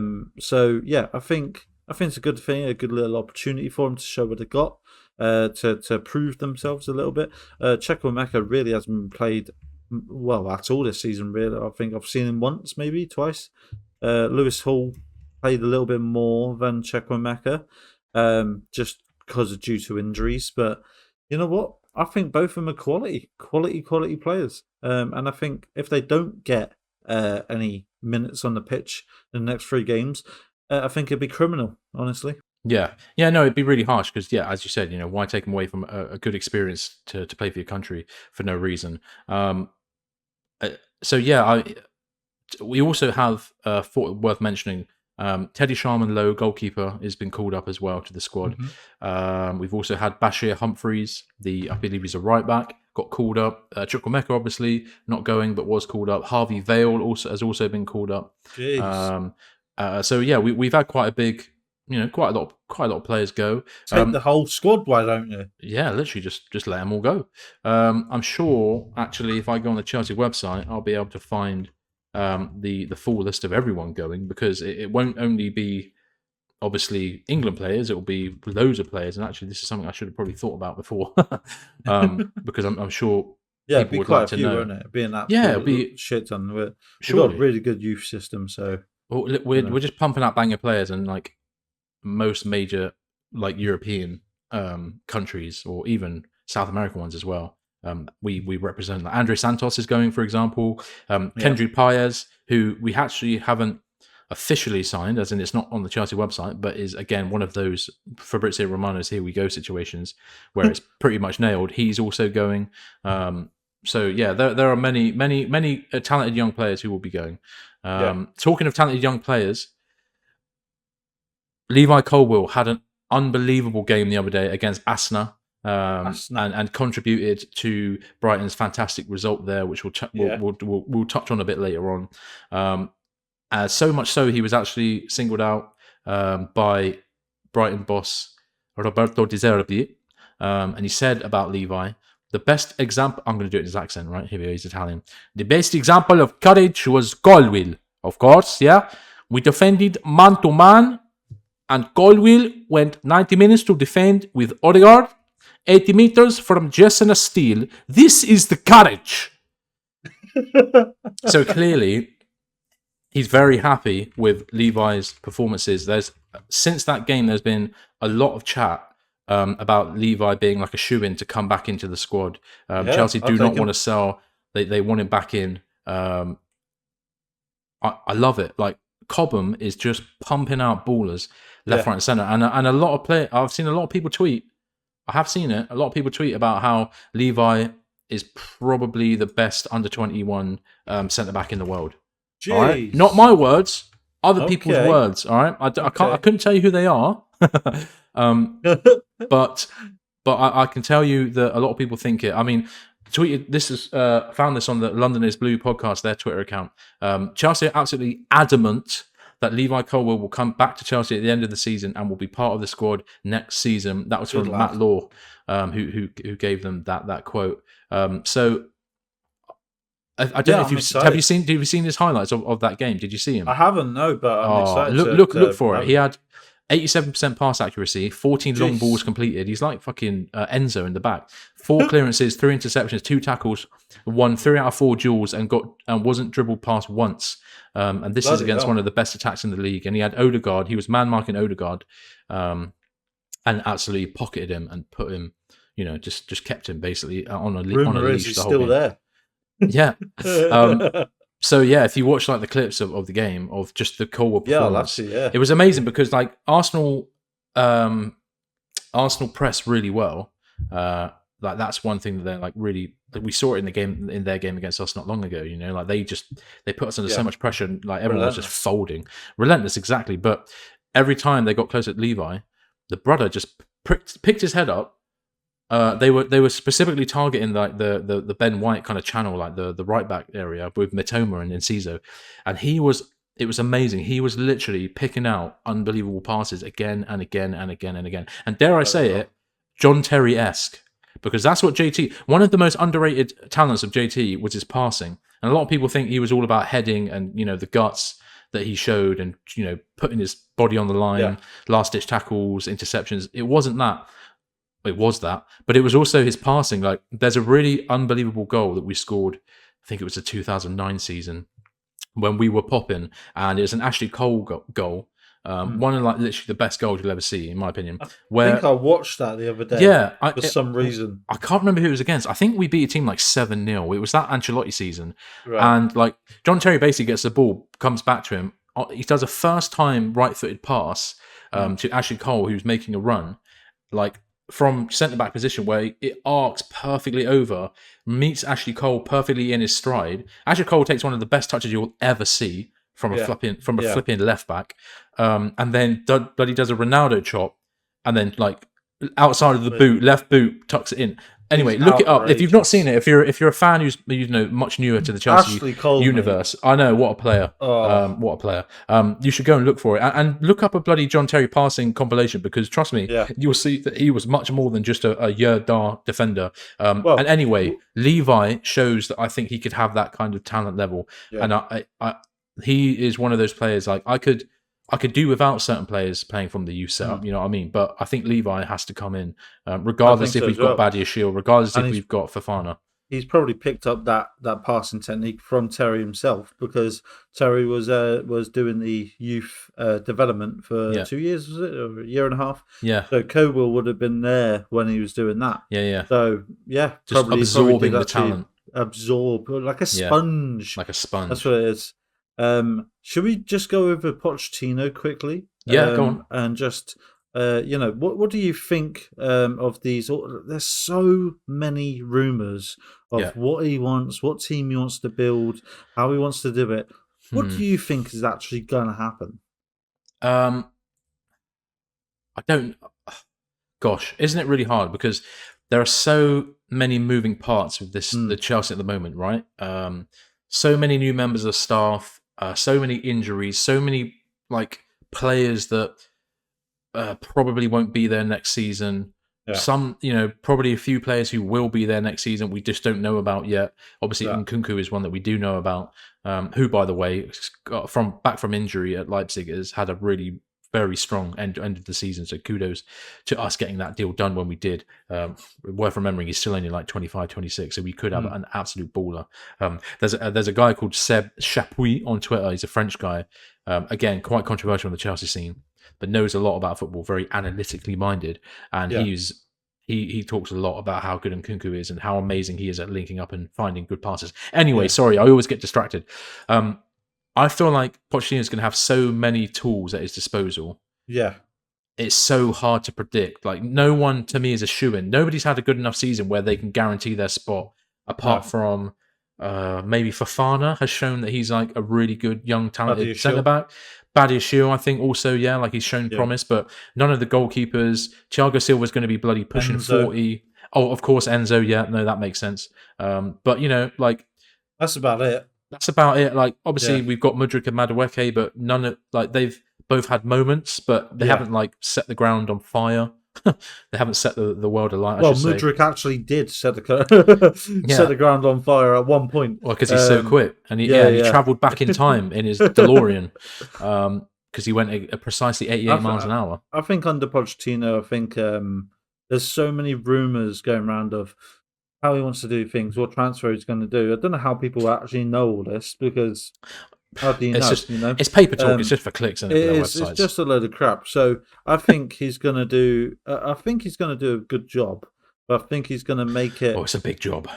think it's a good thing, a good little opportunity for them to show what they got. To prove themselves a little bit. Chukwuemeka really hasn't played well at all this season. Really, I think I've seen him once, maybe twice. Lewis Hall played a little bit more than Chukwuemeka, just because due to injuries. But you know what? I think both of them are quality players. And I think if they don't get any minutes on the pitch in the next 3 games, I think it'd be criminal, honestly. Yeah, no, it'd be really harsh because, as you said, why take them away from a good experience to play for your country for no reason? We also have worth mentioning. Teddy Sharman Lowe, goalkeeper, has been called up as well to the squad. We've also had Bashir Humphreys, I believe he's a right back, got called up. Chukwuemeka obviously not going, but was called up. Harvey Vale has also been called up. Jeez. We've had quite a big. Quite a lot of players go. Take the whole squad, why don't you? Yeah, literally just let them all go. I'm sure, actually, if I go on the Chelsea website, I'll be able to find the full list of everyone going because it won't only be obviously England players; it will be loads of players. And actually, this is something I should have probably thought about before because I'm sure. Yeah, it'd be quite a few, won't it? Being that, it'd be shit ton. We've got a really good youth system, so we're just pumping out banger players and like. Most major like European countries or even South American ones as well. We represent like Andre Santos is going, for example. Kendry Paez, who we actually haven't officially signed, as in it's not on the Chelsea website, but is again one of those Fabrizio Romano's here we go situations where it's pretty much nailed. He's also going. There are many talented young players who will be going. Talking of talented young players. Levi Colwill had an unbelievable game the other day against Asna, and contributed to Brighton's fantastic result there, which we'll touch on a bit later on. So much so, he was actually singled out by Brighton boss Roberto Di Zerbi, and he said about Levi, the best example, I'm going to do it in his accent, right? Here we go, he's Italian. The best example of courage was Colwill, of course, yeah? We defended man-to-man, and Colwill went 90 minutes to defend with Odegaard, 80 meters from Jessena Steele. This is the courage. So clearly, he's very happy with Levi's performances. Since that game, there's been a lot of chat about Levi being like a shoo-in to come back into the squad. Chelsea do not want to sell. They want him back in. I love it. Like, Cobham is just pumping out ballers left, right, and centre. And a lot of I've seen a lot of people tweet. I have seen it. A lot of people tweet about how Levi is probably the best under 21 centre back in the world. Jeez. All right? Not my words, other people's words. All right, I couldn't tell you who they are, but I can tell you that a lot of people think it. I mean, tweeted this is found this on the London is Blue podcast, their Twitter account. Chelsea are absolutely adamant that Levi Colwill will come back to Chelsea at the end of the season and will be part of the squad next season. That was from Matt Law, who gave them that quote. So I don't know if have you seen his highlights of that game? Did you see him? I haven't, no, but I'm excited. Look for it. He had 87% pass accuracy, 14 long balls completed. He's like fucking Enzo in the back. 4 clearances, 3 interceptions, 2 tackles, won 3 out of 4 duels, and wasn't dribbled past once. And this is against one of the best attacks in the league. And he had Odegaard. He was man marking Odegaard, and absolutely pocketed him and put him. Just kept him basically on a leash. He's still there. Yeah. So yeah, if you watch like the clips of the game of just the Colwill performance, it was amazing because like Arsenal pressed really well. Like that's one thing that they're like really. Like we saw it in their game against us not long ago. Like they put us under so much pressure, and like everyone was just folding, relentless, exactly. But every time they got close at Levi, the brother just picked his head up. They were specifically targeting like the Ben White kind of channel, like the right back area with Mitoma and Enciso, and it was amazing. He was literally picking out unbelievable passes again and again and again and again. And dare I say it, John Terry-esque, because that's what JT. One of the most underrated talents of JT was his passing, and a lot of people think he was all about heading and the guts that he showed and putting his body on the line, last ditch tackles, interceptions. It wasn't that. It was that, but it was also his passing. Like, there's a really unbelievable goal that we scored. I think it was the 2009 season when we were popping, and it was an Ashley Cole goal. One of like literally the best goals you'll ever see, in my opinion. I think I watched that the other day. For some reason, I can't remember who it was against. I think we beat a team like 7-0. It was that Ancelotti season, and like John Terry basically gets the ball, comes back to him. He does a first time right-footed pass to Ashley Cole, who's making a run, like, from centre-back position where it arcs perfectly over, meets Ashley Cole perfectly in his stride. Ashley Cole takes one of the best touches you'll ever see from a flipping left-back, and then bloody does a Ronaldo chop, and then like outside of the boot, left boot, tucks it in. Anyway, look it up if you've not seen it. If you're a fan who's much newer to the Chelsea universe, I know what a player. What a player. You should go and look for it and look up a bloody John Terry passing compilation, because trust me, you'll see that he was much more than just a Yerdar defender. And anyway, Levi shows that I think he could have that kind of talent level, and he is one of those players. Like I could do without certain players playing from the youth setup, you know what I mean? But I think Levi has to come in, regardless if we've got Badia Shield, regardless if we've got Fofana. He's probably picked up that passing technique from Terry himself, because Terry was doing the youth development for 2 years, was it, or a year and a half? Yeah. So Colwill would have been there when he was doing that. Yeah. So just absorbing the talent, absorb like a sponge. Like a sponge. That's what it is. Should we just go over Pochettino quickly? Yeah, go on. And just what do you think of these? There's so many rumours of what he wants, what team he wants to build, how he wants to do it. What do you think is actually going to happen? I don't. Gosh, isn't it really hard, because there are so many moving parts with the Chelsea at the moment, right? So many new members of staff, so many injuries, so many like players that probably won't be there next season. Yeah. Some, probably a few players who will be there next season we just don't know about yet. Obviously, Nkunku is one that we do know about, who, by the way, got back from injury at Leipzig, has had a really very strong end of the season. So kudos to us getting that deal done when we did. Worth remembering, he's still only like 25, 26, so we could have an absolute baller. There's a guy called Seb Chapuis on Twitter. He's a French guy. Again, quite controversial on the Chelsea scene, but knows a lot about football, very analytically minded. And he talks a lot about how good Nkunku is and how amazing he is at linking up and finding good passes. Anyway, sorry, I always get distracted. I feel like Pochettino's going to have so many tools at his disposal. Yeah. It's so hard to predict. Like, no one, to me, is a shoo-in. Nobody's had a good enough season where they can guarantee their spot, apart from maybe Fofana has shown that he's like a really good, young, talented centre-back. Badiashile, I think, also, like he's shown promise, but none of the goalkeepers. Thiago Silva's going to be bloody pushing 40. Oh, of course, Enzo, no, that makes sense. But, like... That's about it. That's about it. Like, obviously, we've got Mudryk and Madueke, but none of... Like, they've both had moments, but they haven't, like, set the ground on fire. They haven't set the world alight, Well, Mudryk actually did set the ground on fire at one point. Well, because he's so quick. And he travelled back in time in his DeLorean because he went at precisely 88 miles an hour. I think under Pochettino, I think there's so many rumours going around of how he wants to do things, what transfer he's going to do. I don't know how people actually know all this because... How do you know? It's paper talk. It's just for clicks, isn't it? It's just a load of crap. So I think he's going to do. I think he's going to do a good job. But I think he's going to make it. Oh, it's a big job.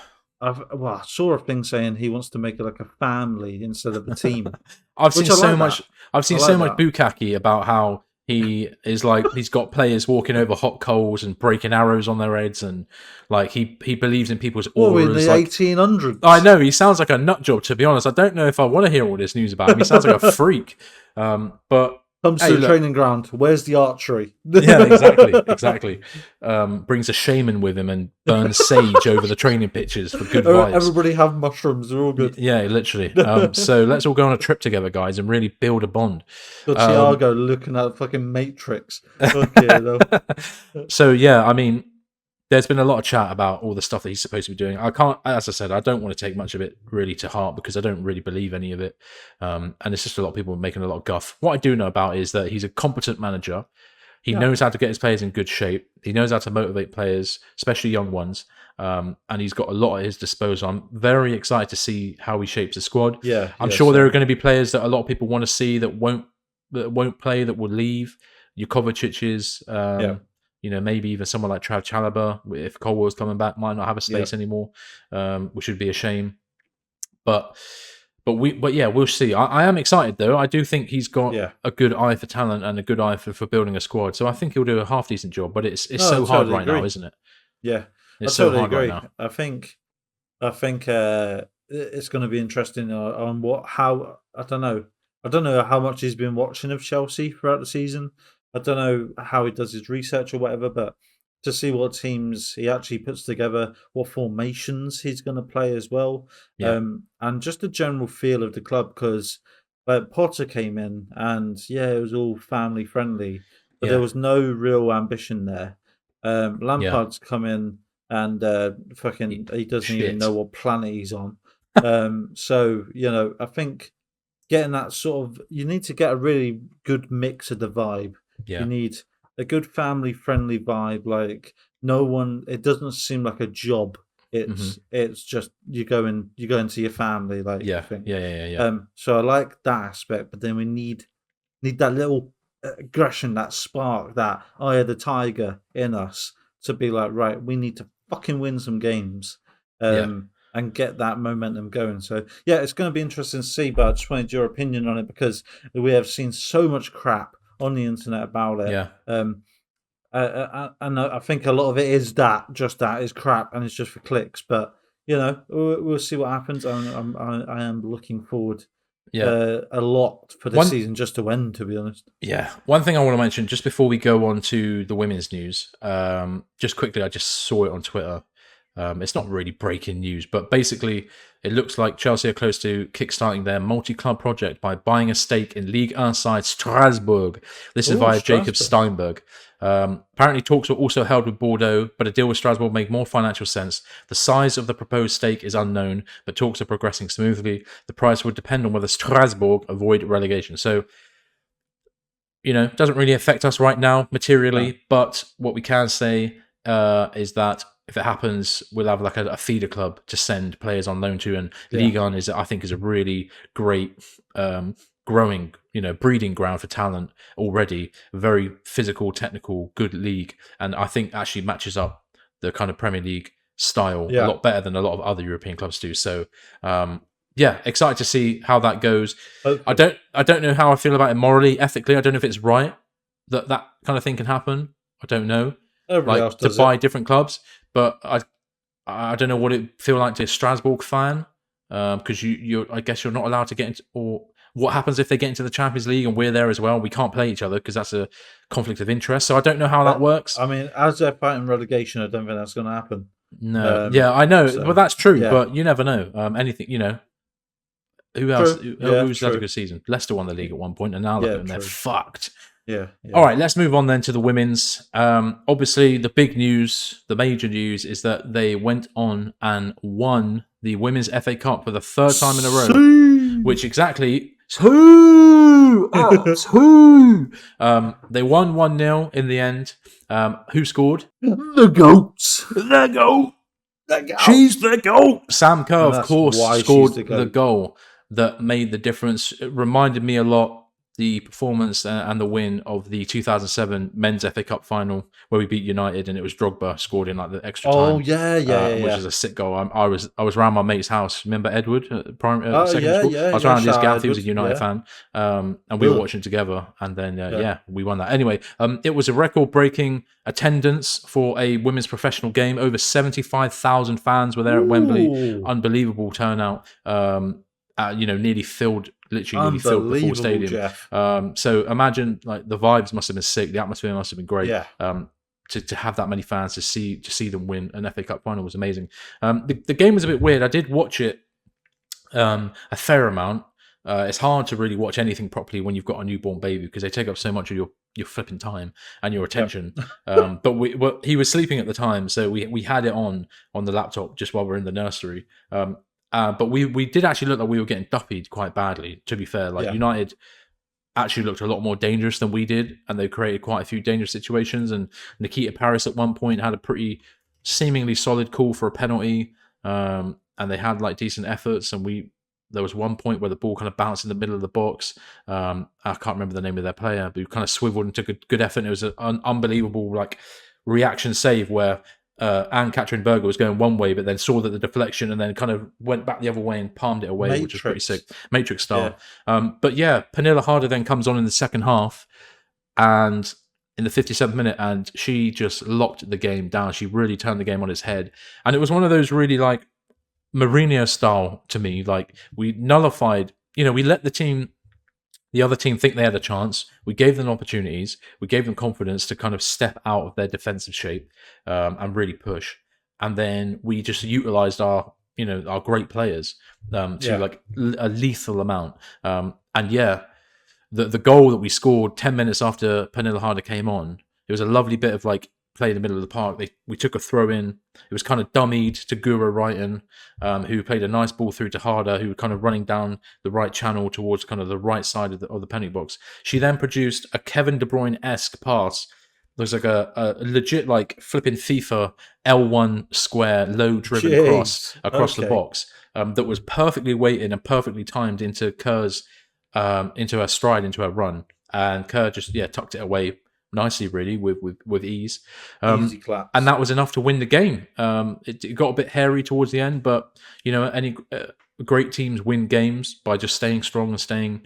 I saw a thing saying he wants to make it like a family instead of a team. I've seen so much bukkake about how he is like he's got players walking over hot coals and breaking arrows on their heads, and like he believes in people's auras. In the 1800s. I know he sounds like a nut job. To be honest, I don't know if I want to hear all this news about him. He sounds like a freak. But comes to the training ground. Where's the archery? Yeah, exactly. Brings a shaman with him and burns sage over the training pitches for good vibes. Everybody have mushrooms. They're all good. Yeah, literally. So let's all go on a trip together, guys, and really build a bond. Got Thiago looking at fucking Matrix. Okay, no. So yeah, I mean, there's been a lot of chat about all the stuff that he's supposed to be doing. I can't, as I said, I don't want to take much of it really to heart because I don't really believe any of it. And it's just a lot of people making a lot of guff. What I do know about is that he's a competent manager. He knows how to get his players in good shape. He knows how to motivate players, especially young ones. And he's got a lot at his disposal. I'm very excited to see how he shapes the squad. I'm sure there are going to be players that a lot of people want to see that won't play, that will leave. Kovacic's, maybe even someone like Trav Chalobah, if Colwell's coming back, might not have a space anymore, which would be a shame. But we'll see. I am excited though. I do think he's got a good eye for talent and a good eye for building a squad. So I think he'll do a half decent job. But it's so hard right now, isn't it? Yeah, it's so hard agree. right now. I think it's going to be interesting on how I don't know how much he's been watching of Chelsea throughout the season. I don't know how he does his research or whatever, but to see what teams he actually puts together, what formations he's going to play as well, and just the general feel of the club. Because Potter came in and it was all family friendly, but there was no real ambition there. Lampard's come in and he doesn't even know what planet he's on. So I think getting that sort of, you need to get a really good mix of the vibe. You need a good family-friendly vibe. Like it doesn't seem like a job. It's just you go into your family. Like So I like that aspect, but then we need that little aggression, that spark, that eye of the tiger in us to be like, right, we need to fucking win some games. And get that momentum going. So it's going to be interesting to see. But I just wanted your opinion on it because we have seen so much crap on the internet about it. And I think a lot of it is that is crap and it's just for clicks. But we'll see what happens. I am looking forward a lot for this season just to end, to be honest. One thing I want to mention just before we go on to the women's news, just quickly, I just saw it on Twitter. It's not really breaking news, but basically it looks like Chelsea are close to kickstarting their multi-club project by buying a stake in Ligue 1 side Strasbourg. This is via Jacob Steinberg. Apparently talks were also held with Bordeaux, but a deal with Strasbourg made more financial sense. The size of the proposed stake is unknown, but talks are progressing smoothly. The price would depend on whether Strasbourg avoid relegation. So, it doesn't really affect us right now materially, but what we can say is that if it happens, we'll have like a feeder club to send players on loan to, and Ligue 1 is a really great growing, breeding ground for talent already. Very physical, technical, good league, and I think actually matches up the kind of Premier League style a lot better than a lot of other European clubs do. So yeah, excited to see how that goes. Hopefully. I don't know how I feel about it morally, ethically. I don't know if it's right that that kind of thing can happen. I don't know. Everybody else Like to does buy it. different clubs, but I don't know what it feel like to a Strasbourg fan, because you I guess you're not allowed to get into, or what happens if they get into the Champions League and we're there as well? We can't play each other because that's a conflict of interest. So I don't know how that works. I mean, as they're fighting relegation, I don't think that's going to happen. No, yeah, I know, So, but that's true. yeah. But you never know. Anything, who else? True. Who's had a True. good season? Leicester won the league at one point, and now look at them, they're fucked. Yeah. All right, let's move on then to the women's. Obviously, the big news, the major news, is that they went on and won the Women's FA Cup for the third time in a row. Which exactly... They won 1-0 in the end. Who scored? The goats. The goat. The goat. She's the goat. Sam Kerr, of course, scored the goal that made the difference. It reminded me a lot the performance and the win of the 2007 Men's FA Cup final where we beat United, and it was Drogba scored in like the extra time. Oh yeah, which is a sick goal. I was around my mate's house. Remember Edward, secondary school? I was around his gaff. He was a United fan, and we were watching together. And then we won that. Anyway, it was a record-breaking attendance for a women's professional game. Over 75,000 fans were there at Wembley. Unbelievable turnout. Nearly filled. Literally nearly filled the full stadium. So imagine like the vibes must have been sick. The atmosphere must have been great. Yeah. To have that many fans to see them win an FA Cup final was amazing. The game was a bit weird. I did watch it a fair amount. It's hard to really watch anything properly when you've got a newborn baby because they take up so much of your flipping time and your attention. Yep. But he was sleeping at the time, so we had it on the laptop just while we're in the nursery. But we did actually look like we were getting duppied quite badly, to be fair. United actually looked a lot more dangerous than we did, and they created quite a few dangerous situations. And Nikita Paris at one point had a pretty seemingly solid call for a penalty, and they had like decent efforts. And there was one point where the ball kind of bounced in the middle of the box. I can't remember the name of their player, but he kind of swiveled and took a good effort. And it was an unbelievable like reaction save where Anne-Catherine Berger was going one way, but then saw that the deflection and then kind of went back the other way and palmed it away, which was pretty sick. Matrix style. Yeah. But yeah, Pernilla Harder then comes on in the second half and in the 57th minute, and she just locked the game down. She really turned the game on its head. And it was one of those really like Mourinho style to me. Like we nullified, we let the other team think they had a chance. We gave them opportunities. We gave them confidence to kind of step out of their defensive shape and really push. And then we just utilized our great players to like a lethal amount. The goal that we scored 10 minutes after Pernilla Harder came on, it was a lovely bit of like play in the middle of the park. We took a throw in. It was kind of dummied to Guro Wrighton, who played a nice ball through to Harder, who was kind of running down the right channel towards kind of the right side of the penalty box. She then produced a Kevin De Bruyne-esque pass. Looks like a legit like flipping FIFA L1 square low driven cross across the box that was perfectly weighted and perfectly timed into Kerr's into her stride, into her run, and Kerr just tucked it away nicely, really, with ease. Easy claps. And that was enough to win the game. It got a bit hairy towards the end, but any great teams win games by just staying strong and staying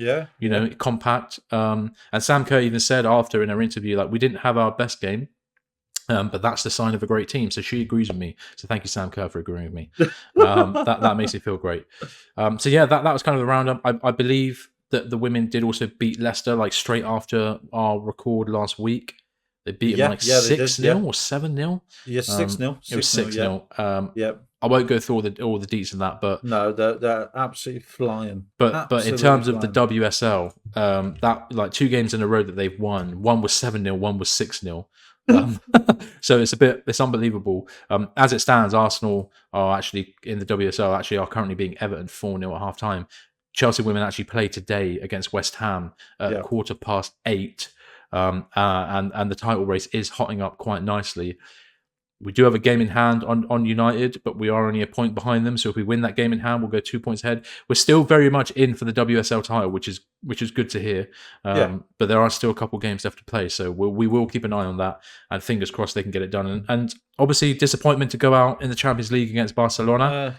compact. And Sam Kerr even said after in her interview, like, we didn't have our best game, but that's the sign of a great team. So she agrees with me. So thank you, Sam Kerr, for agreeing with me. That makes me feel great. That was kind of the roundup. I believe that the women did also beat Leicester like straight after our record last week. They beat them like 6-0 or 7-0. Yeah, 6-0. It was 6-0. I won't go through all the deets of that, but no, they're absolutely flying. But in terms of the WSL, that like 2 games in a row that they've won, one was 7-0, one was 6-0. So it's unbelievable. As it stands, Arsenal are actually in the WSL are currently beating Everton 4-0 at half time. Chelsea women actually play today against West Ham at 8:15, and the title race is hotting up quite nicely. We do have a game in hand on United, but we are only a point behind them. So if we win that game in hand, we'll go 2 points ahead. We're still very much in for the WSL title, which is good to hear. But there are still a couple games left to play, so we will keep an eye on that, and fingers crossed they can get it done. And obviously, disappointment to go out in the Champions League against Barcelona.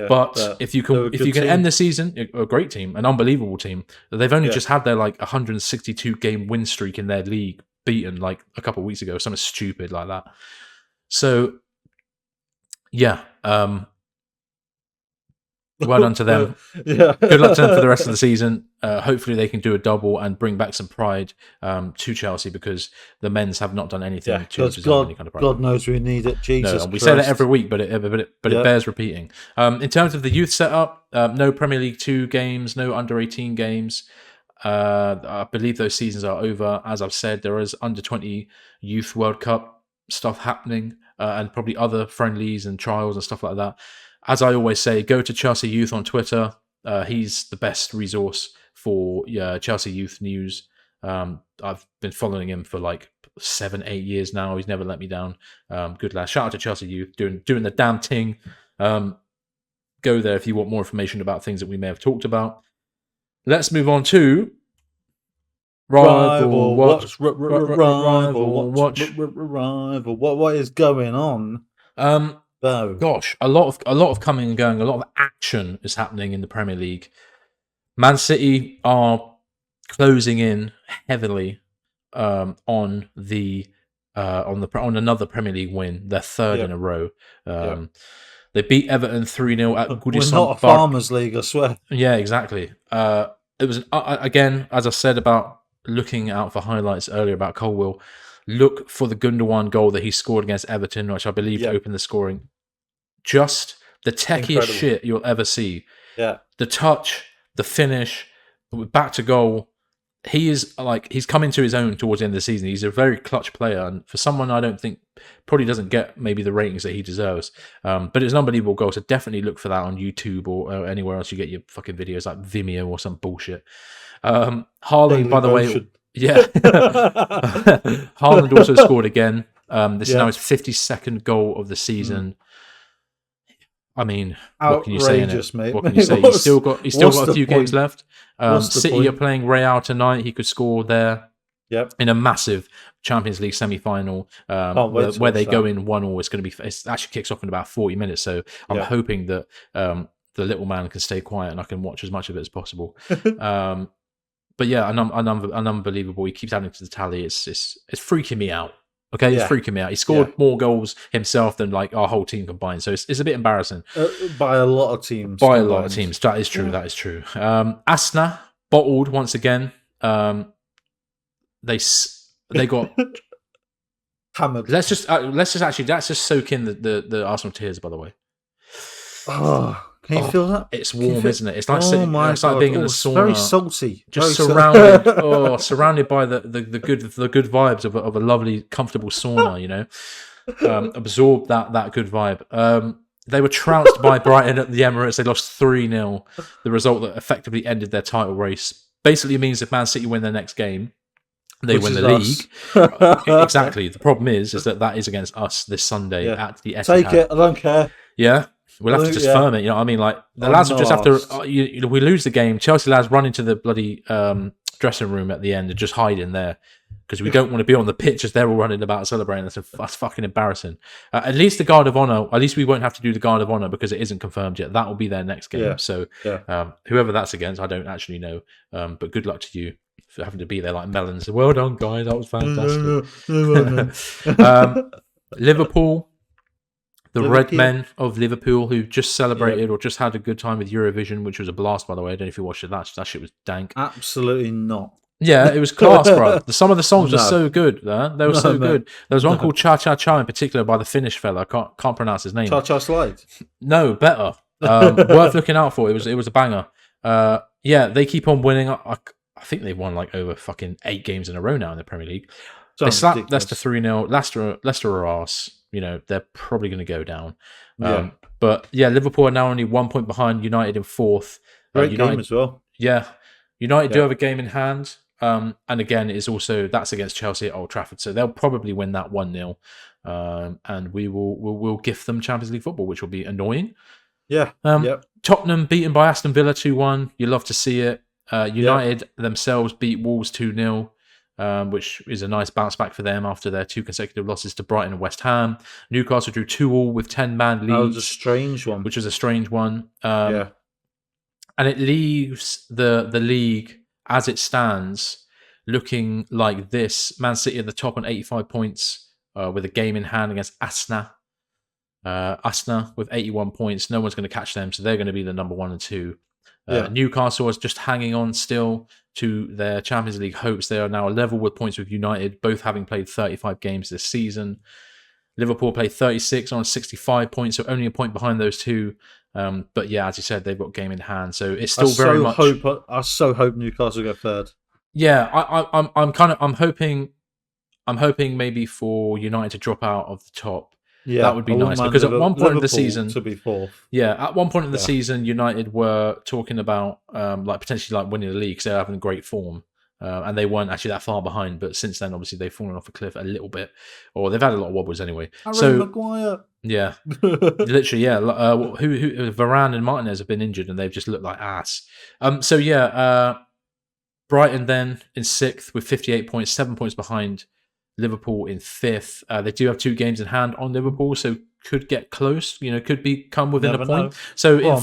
But if you can end the season, a great team, an unbelievable team. They've only just had their 162 game win streak in their league beaten like a couple of weeks ago, something stupid like that. So, well done to them. Good luck to them for the rest of the season. Hopefully they can do a double and bring back some pride to Chelsea, because the men's have not done anything to deserve any kind of pride. God knows we need it. Jesus we say that every week, but it bears repeating. In terms of the youth setup, no Premier League 2 games, no under-18 games. I believe those seasons are over. As I've said, there is under-20 Youth World Cup stuff happening, and probably other friendlies and trials and stuff like that. As I always say, go to Chelsea Youth on Twitter. He's the best resource for Chelsea Youth news. I've been following him for 7-8 years now. He's never let me down. Good lad. Shout out to Chelsea Youth doing the damn thing. Go there if you want more information about things that we may have talked about. Let's move on to Rival Watch. What is going on? Gosh, a lot of coming and going. A lot of action is happening in the Premier League. Man City are closing in heavily on another Premier League win. Their third in a row. They beat Everton 3-0 at Goodison. We're not a Farmers League, I swear. Yeah, exactly. It was again, as I said about looking out for highlights earlier about Colwill. Look for the Gundogan goal that he scored against Everton, which I believe opened the scoring. Just the techiest shit you'll ever see. Yeah. The touch, the finish, back to goal. He's come into his own towards the end of the season. He's a very clutch player, and for someone I don't think probably doesn't get maybe the ratings that he deserves. But it's an unbelievable goal, so definitely look for that on YouTube or anywhere else you get your fucking videos, like Vimeo or some bullshit. Haaland, by the way, Haaland also scored again. This is now his 52nd goal of the season. I mean, what can you say in it? Mate. What can you say? He's still got a few games left. City are playing Real tonight. He could score there. In a massive Champions League semi-final where they go in 1-1. It's going to be. It actually kicks off in about 40 minutes. So I'm hoping that the little man can stay quiet and I can watch as much of it as possible. But yeah, an unbelievable. He keeps adding to the tally. It's freaking me out. Okay, it's freaking me out. He scored more goals himself than our whole team combined. So it's a bit embarrassing. By a lot of teams. By combined. A lot of teams. That is true. That is true. Asna bottled once again. They got hammered. Let's just soak in the Arsenal tears. By the way. Can you feel that? It's warm, isn't it? It's like it's like being in a sauna. Very salty. Just surrounded by the good vibes of a lovely, comfortable sauna. You know, absorb that good vibe. They were trounced by Brighton at the Emirates. They lost 3-0. The result that effectively ended their title race. Basically means if Man City win their next game, they win the league. Exactly. The problem is that is against us this Sunday at the Etihad. Take it. I don't care. Yeah. We'll have to just firm it, you know what I mean? Like, the lads will just have to... we lose the game, Chelsea lads run into the bloody dressing room at the end and just hide in there, because we don't want to be on the pitch as they're all running about celebrating. That's fucking embarrassing. At least the Guard of Honour, at least we won't have to do the Guard of Honour because it isn't confirmed yet. That will be their next game. Yeah. So whoever that's against, I don't actually know. But good luck to you for having to be there like melons. Well done, guys. That was fantastic. Liverpool... The Red Men of Liverpool, who just celebrated or just had a good time with Eurovision, which was a blast, by the way. I don't know if you watched it. That shit was dank. Absolutely not. Yeah, it was class, bro. Some of the songs were so good. They were so good. There was one called Cha Cha Cha in particular by the Finnish fella. I can't pronounce his name. Cha Cha Slide? No, better. Worth looking out for. It was a banger. They keep on winning. I think they've won over fucking 8 games in a row now in the Premier League. They slapped Leicester 3-0. Leicester are arse. You know, they're probably going to go down. But Liverpool are now only 1 point behind United in 4th. Great game as well. Yeah. United do have a game in hand. And again, that's against Chelsea at Old Trafford. So they'll probably win that 1-0. and we'll gift them Champions League football, which will be annoying. Yeah. Tottenham beaten by Aston Villa 2-1. You love to see it. United themselves beat Wolves 2-0. Which is a nice bounce back for them after their 2 consecutive losses to Brighton and West Ham. Newcastle drew 2-2 with 10-man leads. That was a strange one. Which was a strange one. And it leaves the league as it stands looking like this. Man City at the top on 85 points with a game in hand against Arsenal. Arsenal with 81 points. No one's going to catch them, so they're going to be the number 1 and 2. Newcastle is just hanging on still to their Champions League hopes. They are now level with points with United, both having played 35 games this season. Liverpool played 36 on 65 points, so only a point behind those two. But yeah, as you said, they've got game in hand, so it's still very much. I so hope Newcastle go third. Yeah, I'm hoping maybe for United to drop out of the top. Yeah, that would be nice because at one point of the season, to be fourth. Yeah, at one point of the season, United were talking about potentially winning the league because they're having great form, and they weren't actually that far behind. But since then, obviously, they've fallen off a cliff a little bit, or they've had a lot of wobbles anyway. Maguire. Yeah, literally, yeah. Who Varane and Martinez have been injured, and they've just looked like ass. Brighton then in 6th with 58 points, 7 points behind Liverpool in 5th. They do have 2 games in hand on Liverpool, so could get close. Could come within a point. Know. So in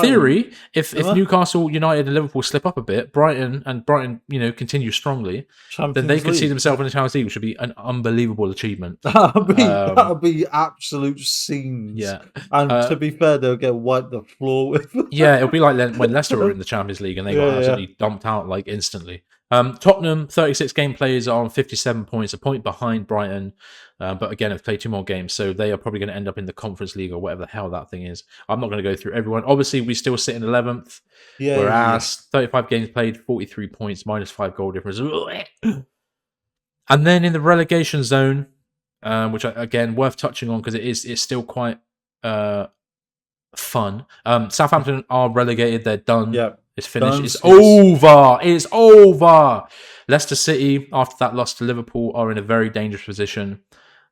theory, if Newcastle, United, and Liverpool slip up a bit, Brighton continue strongly, then they could see themselves in the Champions League, which would be an unbelievable achievement. That'll be absolute scenes. Yeah, and to be fair, they'll get wiped the floor with. Yeah, it'll be like when Leicester were in the Champions League and they got absolutely dumped out instantly. Tottenham, 36 game players are on 57 points, a point behind Brighton. But again, have played 2 more games, so they are probably going to end up in the Conference League or whatever the hell that thing is. I'm not going to go through everyone. Obviously, we still sit in 11th, whereas 35 games played, 43 points, minus 5 goal difference. And then in the relegation zone, which again worth touching on because it's still quite fun. Southampton are relegated; they're done. Yeah. It's finished. It's over. It's over. Leicester City, after that loss to Liverpool, are in a very dangerous position.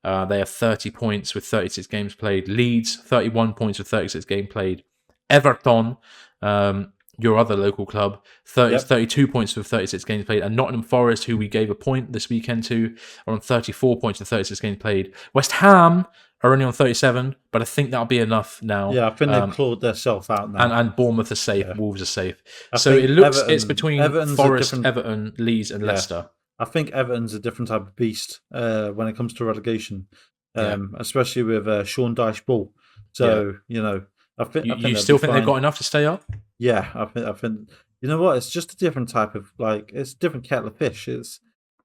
They have 30 points with 36 games played. Leeds, 31 points with 36 games played. Everton, your other local club, 32 points with 36 games played. And Nottingham Forest, who we gave a point this weekend to, are on 34 points with 36 games played. West Ham are only on 37, but I think that'll be enough now. Yeah, I think they've clawed themselves out now. And Bournemouth are safe, Wolves are safe. So it looks it's between Forest, Everton, Leeds, and Leicester. I think Everton's a different type of beast when it comes to relegation, especially with Sean Dyche Ball. So, I think you still think they've got enough to stay up? Yeah, I think you know what? It's just a different type of it's a different kettle of fish. It's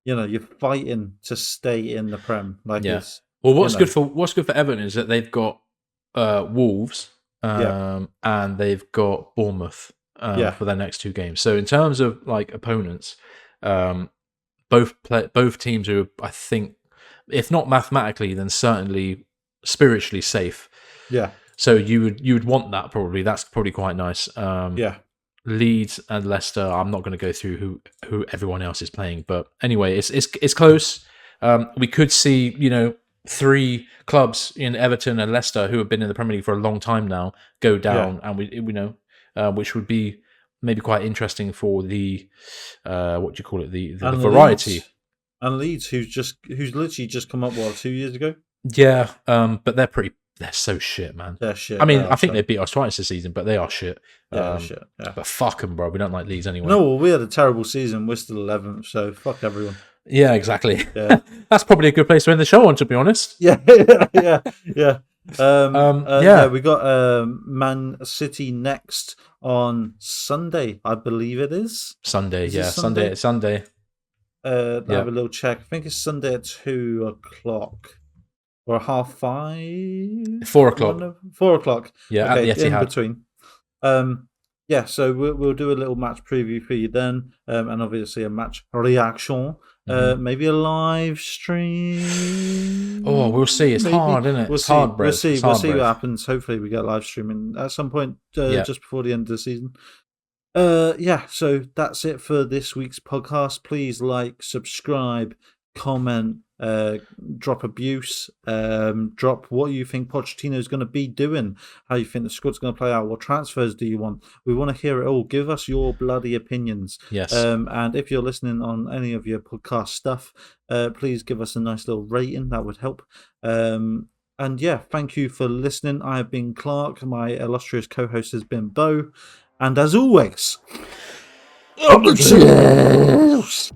you're fighting to stay in the Prem. It's well, what's good for Everton is that they've got Wolves and they've got Bournemouth for their next 2 games. So in terms of opponents, both teams are, I think, if not mathematically, then certainly spiritually safe. Yeah. So you would want that probably. That's probably quite nice. Leeds and Leicester. I'm not going to go through who everyone else is playing, but anyway, it's close. We could see 3 clubs in Everton and Leicester who have been in the Premier League for a long time now go down, and we know which would be maybe quite interesting for the the variety. And Leeds, who's literally just come up 2 years ago. Yeah, but they're so shit, man. They're shit. I mean, I think they beat us twice this season, but they are shit. Yeah, shit. Yeah. But fuck them, bro. We don't like Leeds anyway. No, well, we had a terrible season. We're still 11th, so fuck everyone. Yeah, exactly. Yeah. That's probably a good place to end the show on, to be honest. Yeah. We got Man City next on Sunday, I believe it is. Sunday. Sunday. Have a little check. I think it's Sunday at 2:00 or 5:30. 4:00. 4:00. Yeah, okay, at the Etihad. In between. So we'll do a little match preview for you then, and obviously a match reaction. Maybe a live stream. Oh, we'll see. It's hard, isn't it? We'll see what happens. Hopefully, we get live streaming at some point just before the end of the season. So that's it for this week's podcast. Please like, subscribe, comment, drop abuse, drop what you think Pochettino is going to be doing, how you think the squad's going to play out, what transfers do you want. We want to hear it all. Give us your bloody opinions. Yes. And if you're listening on any of your podcast stuff, please give us a nice little rating. That would help. And yeah, thank you for listening. I have been Clark. My illustrious co-host has been Bo. And as always, up the chairs!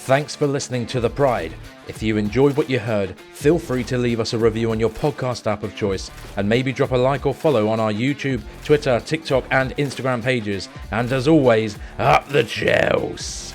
Thanks for listening to The Pride. If you enjoyed what you heard, feel free to leave us a review on your podcast app of choice, and maybe drop a like or follow on our YouTube, Twitter, TikTok and Instagram pages. And as always, up the Chels!